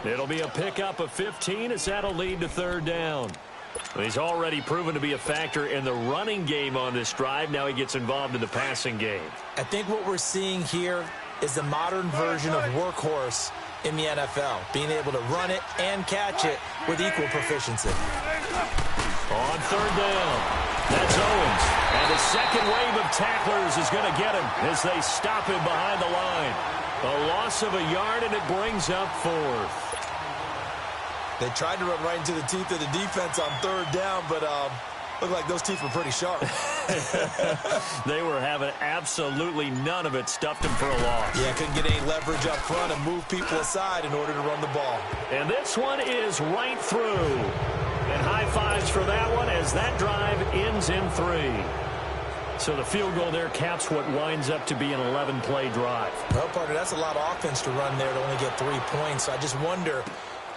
It'll be a pickup of 15 as that'll lead to third down. He's already proven to be a factor in the running game on this drive. Now he gets involved in the passing game. I think what we're seeing here is the modern version of workhorse in the NFL, being able to run it and catch it with equal proficiency. On third down, that's Owens. And the second wave of tacklers is going to get him as they stop him behind the line. A loss of a yard, and it brings up 4th. They tried to run right into the teeth of the defense on third down, but looked like those teeth were pretty sharp. They were having absolutely none of it. Stuffed him for a loss. Yeah, couldn't get any leverage up front and move people aside in order to run the ball. And this one is right through. And high fives for that one as that drive ends in 3. So the field goal there caps what winds up to be an 11-play drive. Well, partner, that's a lot of offense to run there to only get 3 points. So I just wonder,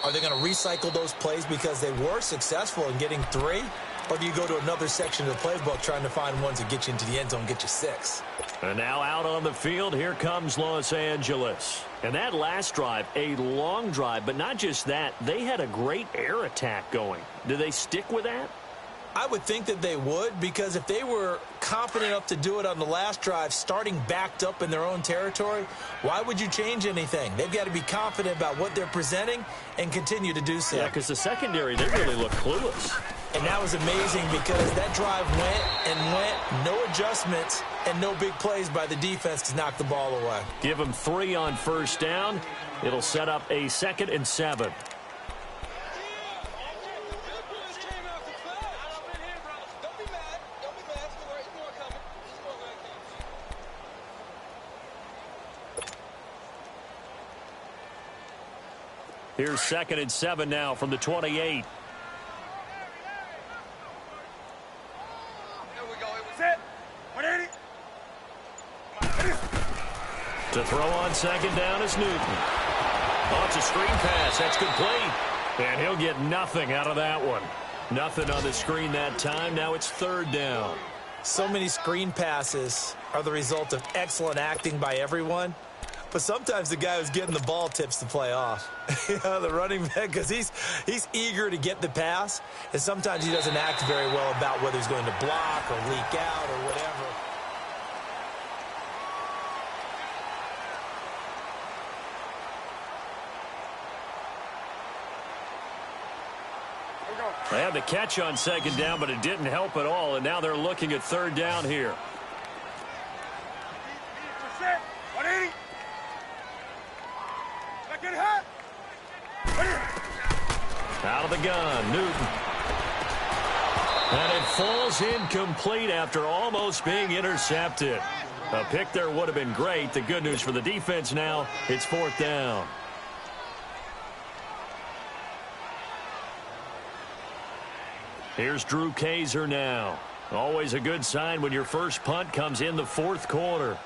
are they going to recycle those plays because they were successful in getting 3? or do you go to another section of the playbook trying to find ones that get you into the end zone, get you 6? And now out on the field, here comes Los Angeles. And that last drive, a long drive, but not just that, they had a great air attack going. Do they stick with that? I would think that they would, because if they were confident enough to do it on the last drive, starting backed up in their own territory, why would you change anything? They've got to be confident about what they're presenting and continue to do so. Yeah, because the secondary, they really look clueless. And that was amazing because that drive went, no adjustments, and no big plays by the defense to knock the ball away. Give them 3 on first down. It'll set up a 2nd and 7. Here's 2nd and 7 now from the 28. Here we go. It was it. 180. To throw on 2nd down is Newton. Oh, it's a screen pass. That's complete. And he'll get nothing out of that one. Nothing on the screen that time. Now it's 3rd down. So many screen passes are the result of excellent acting by everyone. But sometimes the guy who's getting the ball tips the play off. The running back, because he's eager to get the pass, and sometimes he doesn't act very well about whether he's going to block or leak out or whatever. They had the catch on 2nd down, but it didn't help at all, and now they're looking at 3rd down here. 180. Get hot. Out of the gun, Newton. And it falls incomplete after almost being intercepted. A pick there would have been great. The good news for the defense now, it's 4th down. Here's Drew Kaiser now. Always a good sign when your first punt comes in the 4th quarter.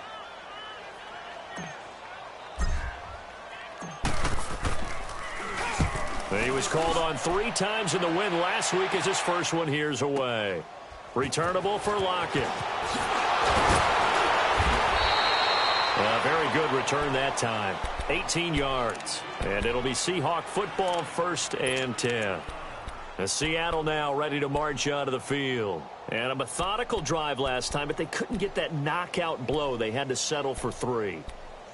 He was called on 3 times in the win last week as his first one here's away. Returnable for Lockett. A very good return that time. 18 yards. And it'll be Seahawk football, 1st and 10. Seattle now ready to march out of the field. And a methodical drive last time, but they couldn't get that knockout blow. They had to settle for 3.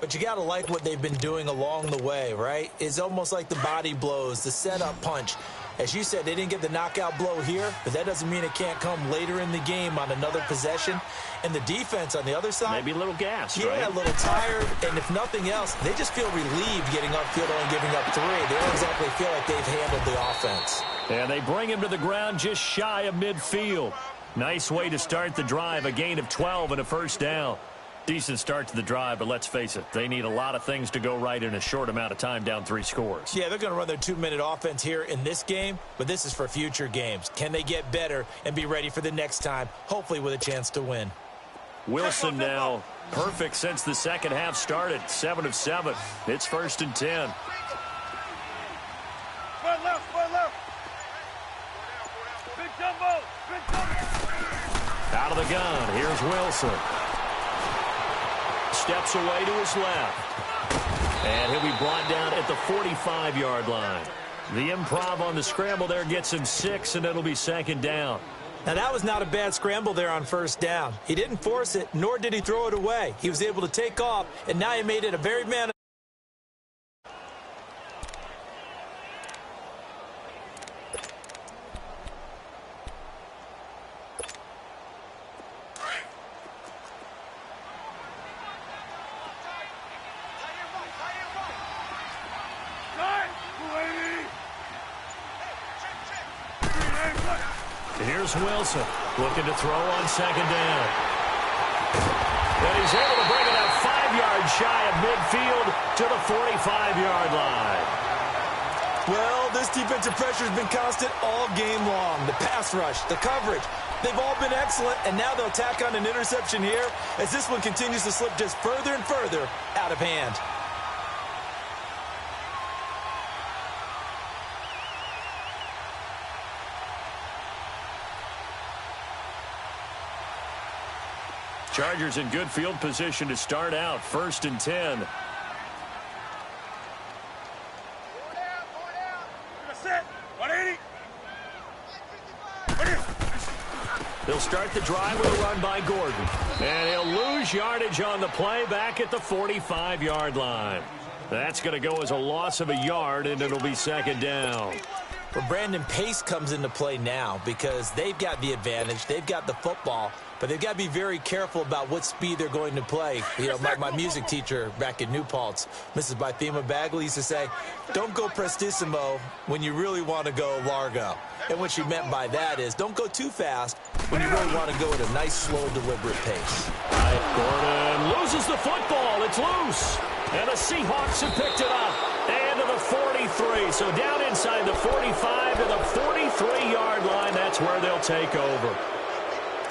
But you got to like what they've been doing along the way, right? It's almost like the body blows, the setup punch. As you said, they didn't get the knockout blow here, but that doesn't mean it can't come later in the game on another possession. And the defense on the other side, maybe a little gassed, yeah, right? A little tired. And if nothing else, they just feel relieved getting upfield and giving up 3. They don't exactly feel like they've handled the offense. And they bring him to the ground just shy of midfield. Nice way to start the drive, a gain of 12 and a 1st down. Decent start to the drive, but let's face it, they need a lot of things to go right in a short amount of time, down 3 scores. Yeah, they're going to run their 2-minute offense here in this game, but this is for future games. Can they get better and be ready for the next time, hopefully with a chance to win? Wilson now perfect since the 2nd half started, 7 of 7. It's 1st and 10. Spread left, spread left. Big jumbo, big jumbo. Out of the gun, here's Wilson. Steps away to his left. And he'll be brought down at the 45-yard line. The improv on the scramble there gets him 6, and it'll be 2nd down. Now, that was not a bad scramble there on 1st down. He didn't force it, nor did he throw it away. He was able to take off, and now he made it a very man. Here's Wilson looking to throw on 2nd down. And he's able to bring it up 5 yards shy of midfield to the 45-yard line. Well, this defensive pressure has been constant all game long. The pass rush, the coverage, they've all been excellent, and now they'll tack on an interception here as this one continues to slip just further and further out of hand. Chargers in good field position to start out. 1st and 10. Set. 180. They'll start the drive with a run by Gordon. And he'll lose yardage on the play back at the 45-yard line. That's going to go as a loss of a yard, and it'll be 2nd down. Well, Brandon, pace comes into play now because they've got the advantage. They've got the football, but they've got to be very careful about what speed they're going to play. You know, my music teacher back in New Paltz, Mrs. Bythema Bagley, used to say, don't go prestissimo when you really want to go largo. And what she meant by that is don't go too fast when you really want to go at a nice, slow, deliberate pace. Gordon loses the football. It's loose. And the Seahawks have picked it up. And to the 43. So down inside the 45 to the 43-yard line. That's where they'll take over.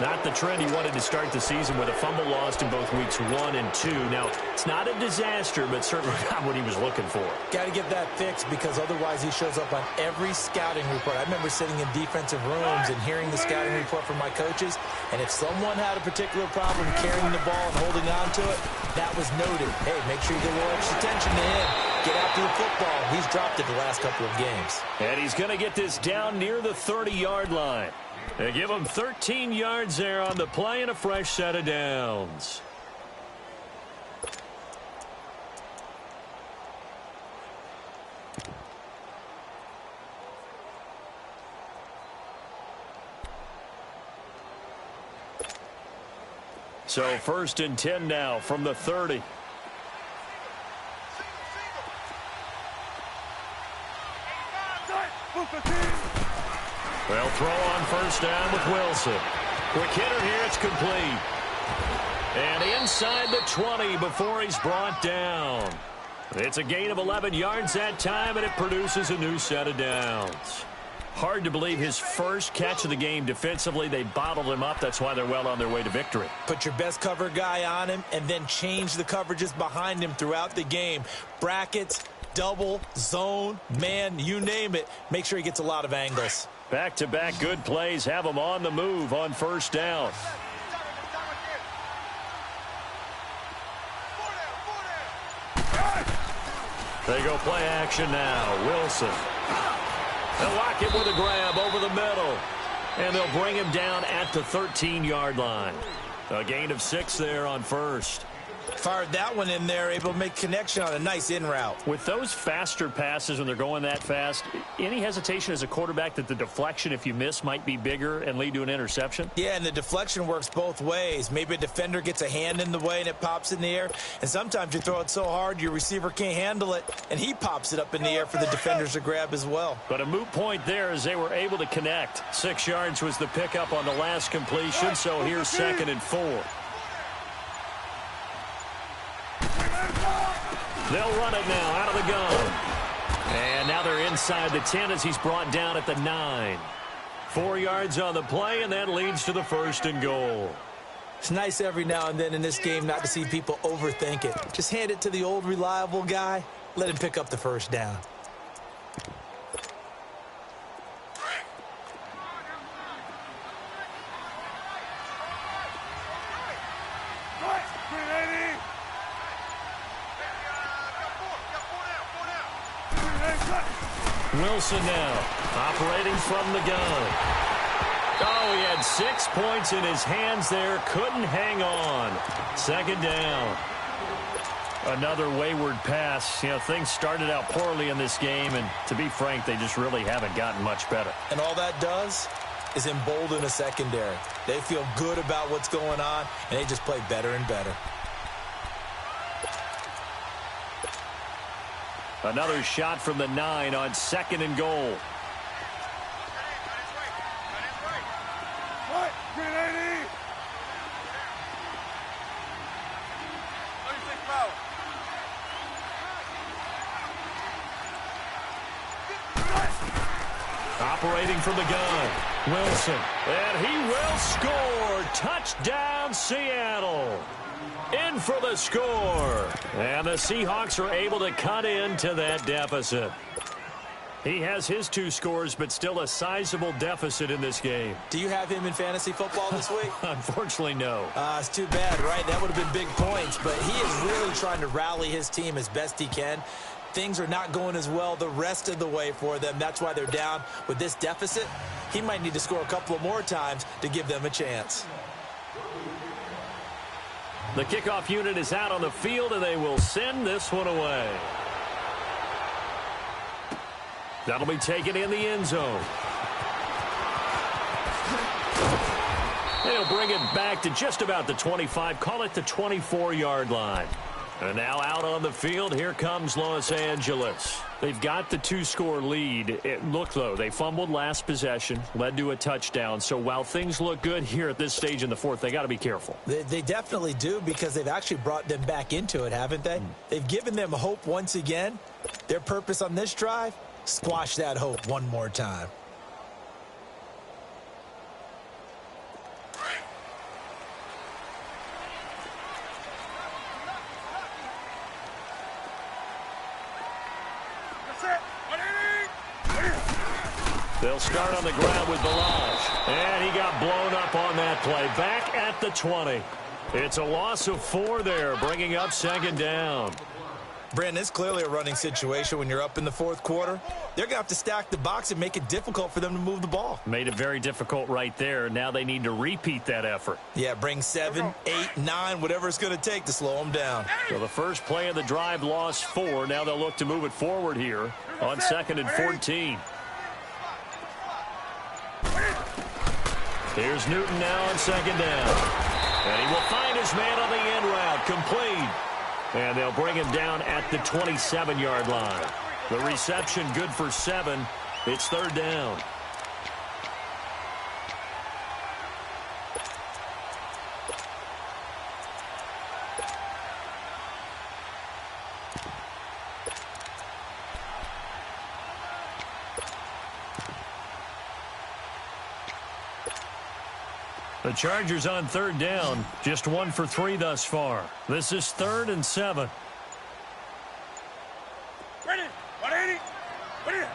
Not the trend he wanted to start the season with a fumble lost in both weeks 1 and 2. Now, it's not a disaster, but certainly not what he was looking for. Got to get that fixed because otherwise he shows up on every scouting report. I remember sitting in defensive rooms and hearing the scouting report from my coaches, and if someone had a particular problem carrying the ball and holding on to it, that was noted. Hey, make sure you get a little extra attention to him. Get after the football. He's dropped it the last couple of games. And he's going to get this down near the 30-yard line. They give him 13 yards there on the play and a fresh set of downs. So 1st and 10 now from the 30. They'll throw on 1st down with Wilson. Quick hitter here, it's complete. And inside the 20 before he's brought down. It's a gain of 11 yards that time, and it produces a new set of downs. Hard to believe his first catch of the game defensively. They bottled him up. That's why they're well on their way to victory. Put your best cover guy on him and then change the coverages behind him throughout the game. Brackets, double, zone, man, you name it. Make sure he gets a lot of angles. Back-to-back good plays have him on the move on 1st down. They go play action now. Wilson. They'll lock it with a grab over the middle. And they'll bring him down at the 13-yard line. A gain of 6 there on 1st. Fired that one in there, able to make connection on a nice in route. With those faster passes when they're going that fast, any hesitation as a quarterback that the deflection, if you miss, might be bigger and lead to an interception? Yeah, and the deflection works both ways. Maybe a defender gets a hand in the way and it pops in the air. And sometimes you throw it so hard your receiver can't handle it, and he pops it up in the air for the defenders to grab as well. But a moot point there as they were able to connect. 6 yards was the pickup on the last completion, so here's 2nd and 4. They'll run it now out of the gun. And now they're inside the 10 as he's brought down at the 9. 4 yards on the play, and that leads to the 1st and goal. It's nice every now and then in this game not to see people overthink it. Just hand it to the old reliable guy. Let him pick up the 1st down. Wilson now operating from the gun. Oh, he had 6 points in his hands there. Couldn't hang on. 2nd down. Another wayward pass. You know, things started out poorly in this game, and to be frank, they just really haven't gotten much better. And all that does is embolden a secondary. They feel good about what's going on, and they just play better and better. Another shot from the 9 on 2nd and goal. Operating from the gun, Wilson. And he will score. Touchdown, Seattle. In for the score. And the Seahawks are able to cut into that deficit. He has his 2 scores, but still a sizable deficit in this game. Do you have him in fantasy football this week? Unfortunately, no. It's too bad, right? That would have been big points, but he is really trying to rally his team as best he can. Things are not going as well the rest of the way for them. That's why they're down with this deficit. He might need to score a couple of more times to give them a chance. The kickoff unit is out on the field, and they will send this one away. That'll be taken in the end zone. They'll bring it back to just about the 25, call it the 24-yard line. And now out on the field, here comes Los Angeles. They've got the 2-score lead. Look, though, they fumbled last possession, led to a touchdown. So while things look good here at this stage in the fourth, they got to be careful. They definitely do, because they've actually brought them back into it, haven't they? They've given them hope once again. Their purpose on this drive, squash that hope one more time. They'll start on the ground with Balaj. And he got blown up on that play. Back at the 20. It's a loss of 4 there, bringing up 2nd down. Brandon, it's clearly a running situation when you're up in the fourth quarter. They're going to have to stack the box and make it difficult for them to move the ball. Made it very difficult right there. Now they need to repeat that effort. Yeah, bring 7, 8, 9, whatever it's going to take to slow them down. So the first play of the drive lost 4. Now they'll look to move it forward here on 2nd and 14. Here's Newton now on 2nd down. And he will find his man on the end route. Complete. And they'll bring him down at the 27-yard line. The reception good for 7. It's 3rd down. The Chargers on 3rd down, just 1 for 3 thus far. This is 3rd and 7. Ready? 180. Ready?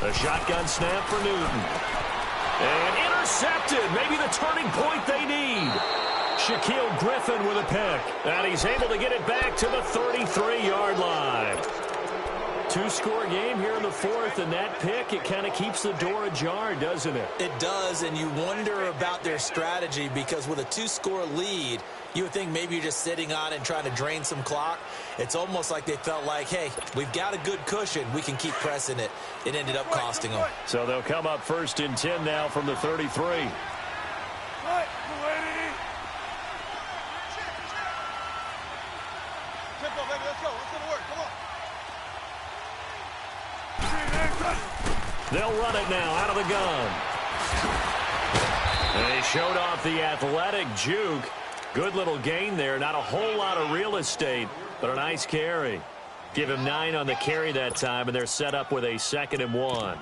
A shotgun snap for Newton. And intercepted. Maybe the turning point they need. Shaquille Griffin with a pick. And he's able to get it back to the 33-yard line. 2-score game here in the fourth, and that pick, it kind of keeps the door ajar, doesn't it? It does, and you wonder about their strategy, because with a 2-score lead, you would think maybe you're just sitting on it and trying to drain some clock. It's almost like they felt like, hey, we've got a good cushion. We can keep pressing it. It ended up costing them. So they'll come up 1st and 10 now from the 33. They'll run it now out of the gun. And they showed off the athletic juke. Good little gain there. Not a whole lot of real estate, but a nice carry. Give him 9 on the carry that time, and they're set up with a 2nd and 1.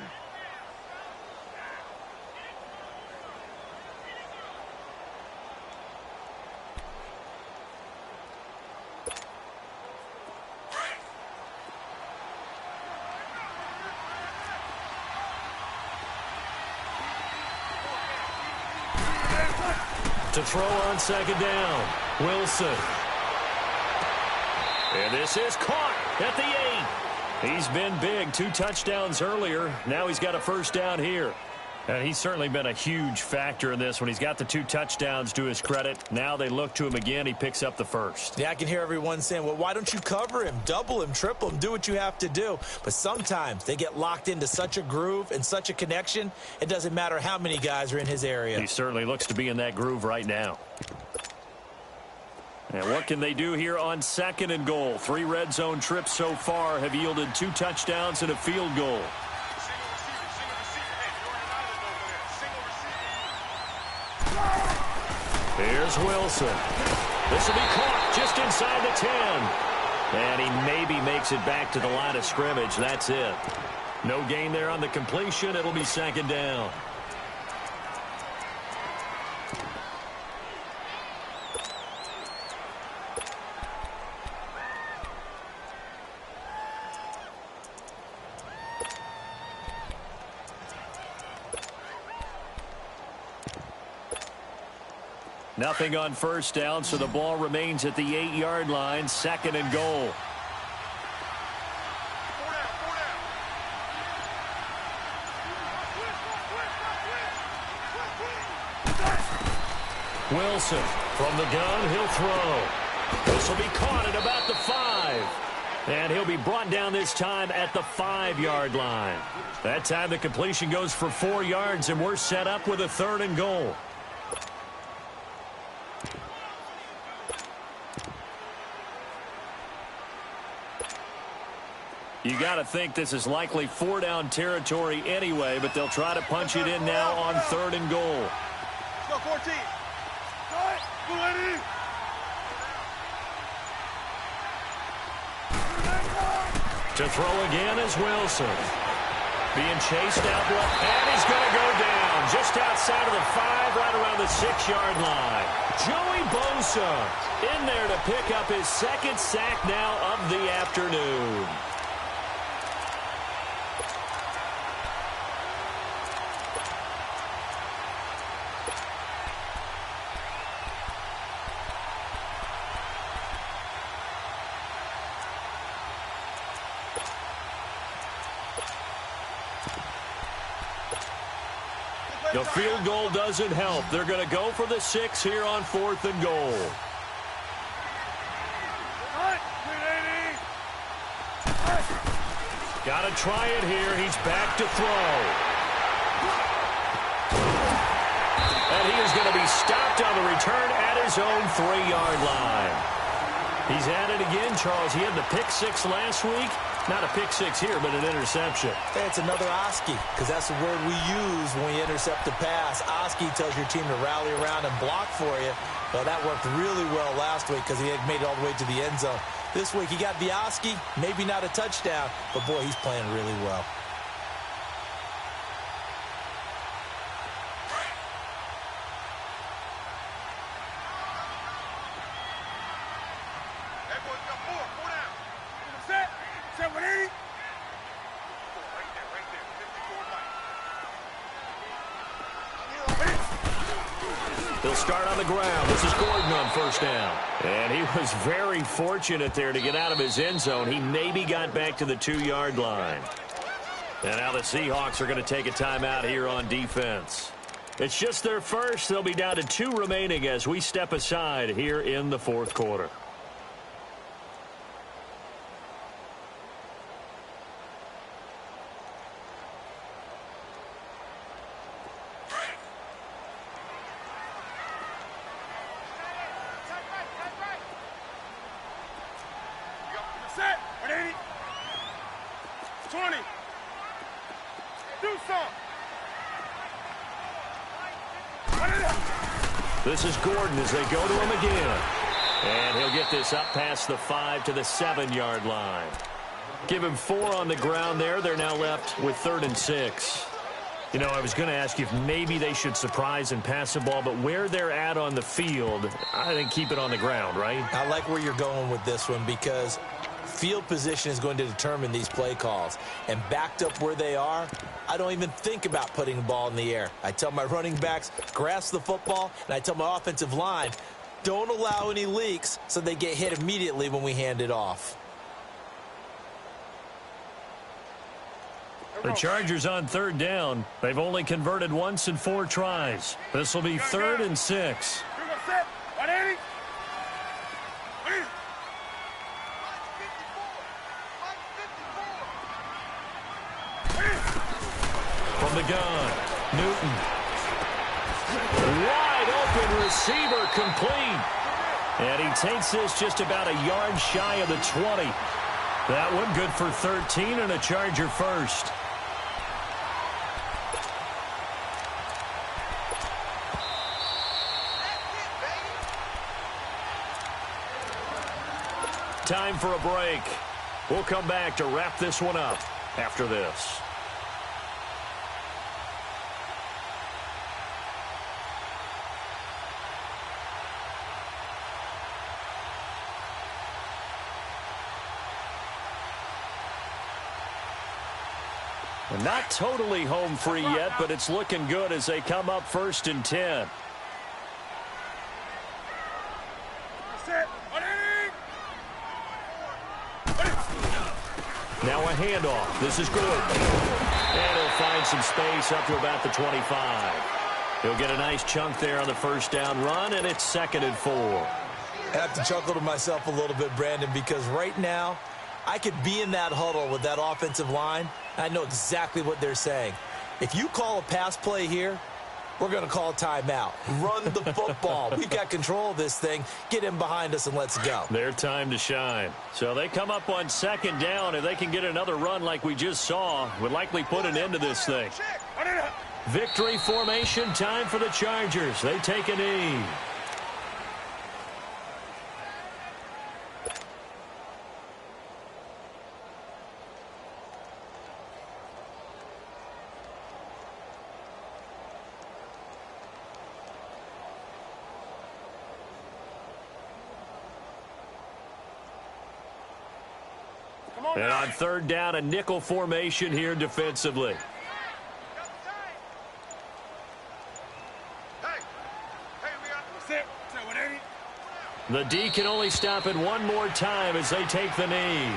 To throw on 2nd down, Wilson. And this is caught at the 8. He's been big. 2 touchdowns earlier. Now he's got a 1st down here. And he's certainly been a huge factor in this when he's got the 2 touchdowns to his credit. Now they look to him again. He picks up the 1st. Yeah, I can hear everyone saying, well, why don't you cover him, double him, triple him, do what you have to do. But sometimes they get locked into such a groove and such a connection, it doesn't matter how many guys are in his area. He certainly looks to be in that groove right now. And what can they do here on 2nd and goal? 3 red zone trips so far have yielded 2 touchdowns and a field goal. Here's Wilson. This will be caught just inside the 10. And he maybe makes it back to the line of scrimmage. That's it. No gain there on the completion. It'll be 2nd down. Nothing on first down, so the ball remains at the 8-yard line, 2nd and goal. Wilson from the gun, he'll throw. This will be caught at about the 5. And he'll be brought down this time at the 5-yard line. That time the completion goes for 4 yards, and we're set up with a 3rd and goal. You got to think this is likely 4-down territory anyway, but they'll try to punch it in now on 3rd and goal. Let's go, 14. Go ahead. To throw again is Wilson. Being chased out left, and he's going to go down just outside of the 5, right around the 6-yard line. Joey Bosa in there to pick up his 2nd sack now of the afternoon. The field goal doesn't help. They're going to go for the 6 here on 4th and goal. Got to try it here. He's back to throw. And he is going to be stopped on the return at his own 3-yard line. He's at it again, Charles. He had the pick 6 last week. Not a pick 6 here, but an interception. Hey, it's another Oski, because that's the word we use when we intercept the pass. Oski tells your team to rally around and block for you. Well, that worked really well last week because he had made it all the way to the end zone. This week he got the Oski, maybe not a touchdown, but boy, he's playing really well. They'll start on the ground. This is Gordon on first down. And he was very fortunate there to get out of his end zone. He maybe got back to the 2-yard line. And now the Seahawks are going to take a timeout here on defense. It's just their first. They'll be down to 2 remaining as we step aside here in the 4th quarter. Set. 180. 20. Do something. This is Gordon as they go to him again. And he'll get this up past the 5 to the 7-yard line. Give him 4 on the ground there. They're now left with 3rd and 6. You know, I was going to ask you if maybe they should surprise and pass the ball, but where they're at on the field, I think keep it on the ground, right? I like where you're going with this one because field position is going to determine these play calls. And backed up where they are, I don't even think about putting the ball in the air. I tell my running backs, grasp the football, and I tell my offensive line, don't allow any leaks so they get hit immediately when we hand it off. The Chargers on 3rd down. They've only converted once in 4 tries. This will be 3rd and 6. From the gun, Newton. Wide open receiver complete. And he takes this just about a yard shy of the 20. That one good for 13 and a Charger first. Time for a break. We'll come back to wrap this one up after this. Not totally home free yet, but it's looking good as they come up 1st and 10. Now a handoff. This is Gordon. And he'll find some space up to about the 25. He'll get a nice chunk there on the first down run, and it's 2nd and 4. I have to chuckle to myself a little bit, Brandon, because right now I could be in that huddle with that offensive line. I know exactly what they're saying. If you call a pass play here, we're going to call a timeout. Run the football. We've got control of this thing. Get him behind us and let's go. Their time to shine. So they come up on 2nd down. If they can get another run like we just saw, would likely put an end to this thing. Victory formation time for the Chargers. They take a knee. And on 3rd down, a nickel formation here defensively. The D can only stop it one more time as they take the knee.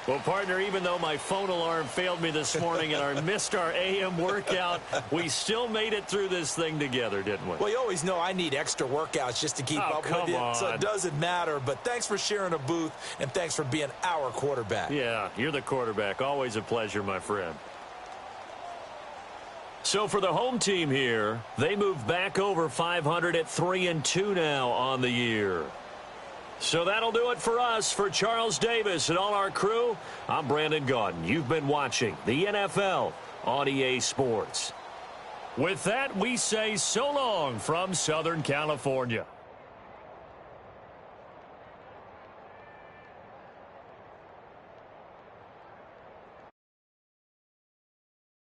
Well, partner, even though my phone alarm failed me this morning and I missed our AM workout, we still made it through this thing together, didn't we? Well, you always know I need extra workouts just to keep up with you, so it doesn't matter. But thanks for sharing a booth, and thanks for being our quarterback. Yeah, you're the quarterback. Always a pleasure, my friend. So for the home team here, they move back over 500 at 3-2 now on the year. So that'll do it for us. For Charles Davis and all our crew, I'm Brandon Gaudin. You've been watching the NFL on EA Sports. With that, we say so long from Southern California.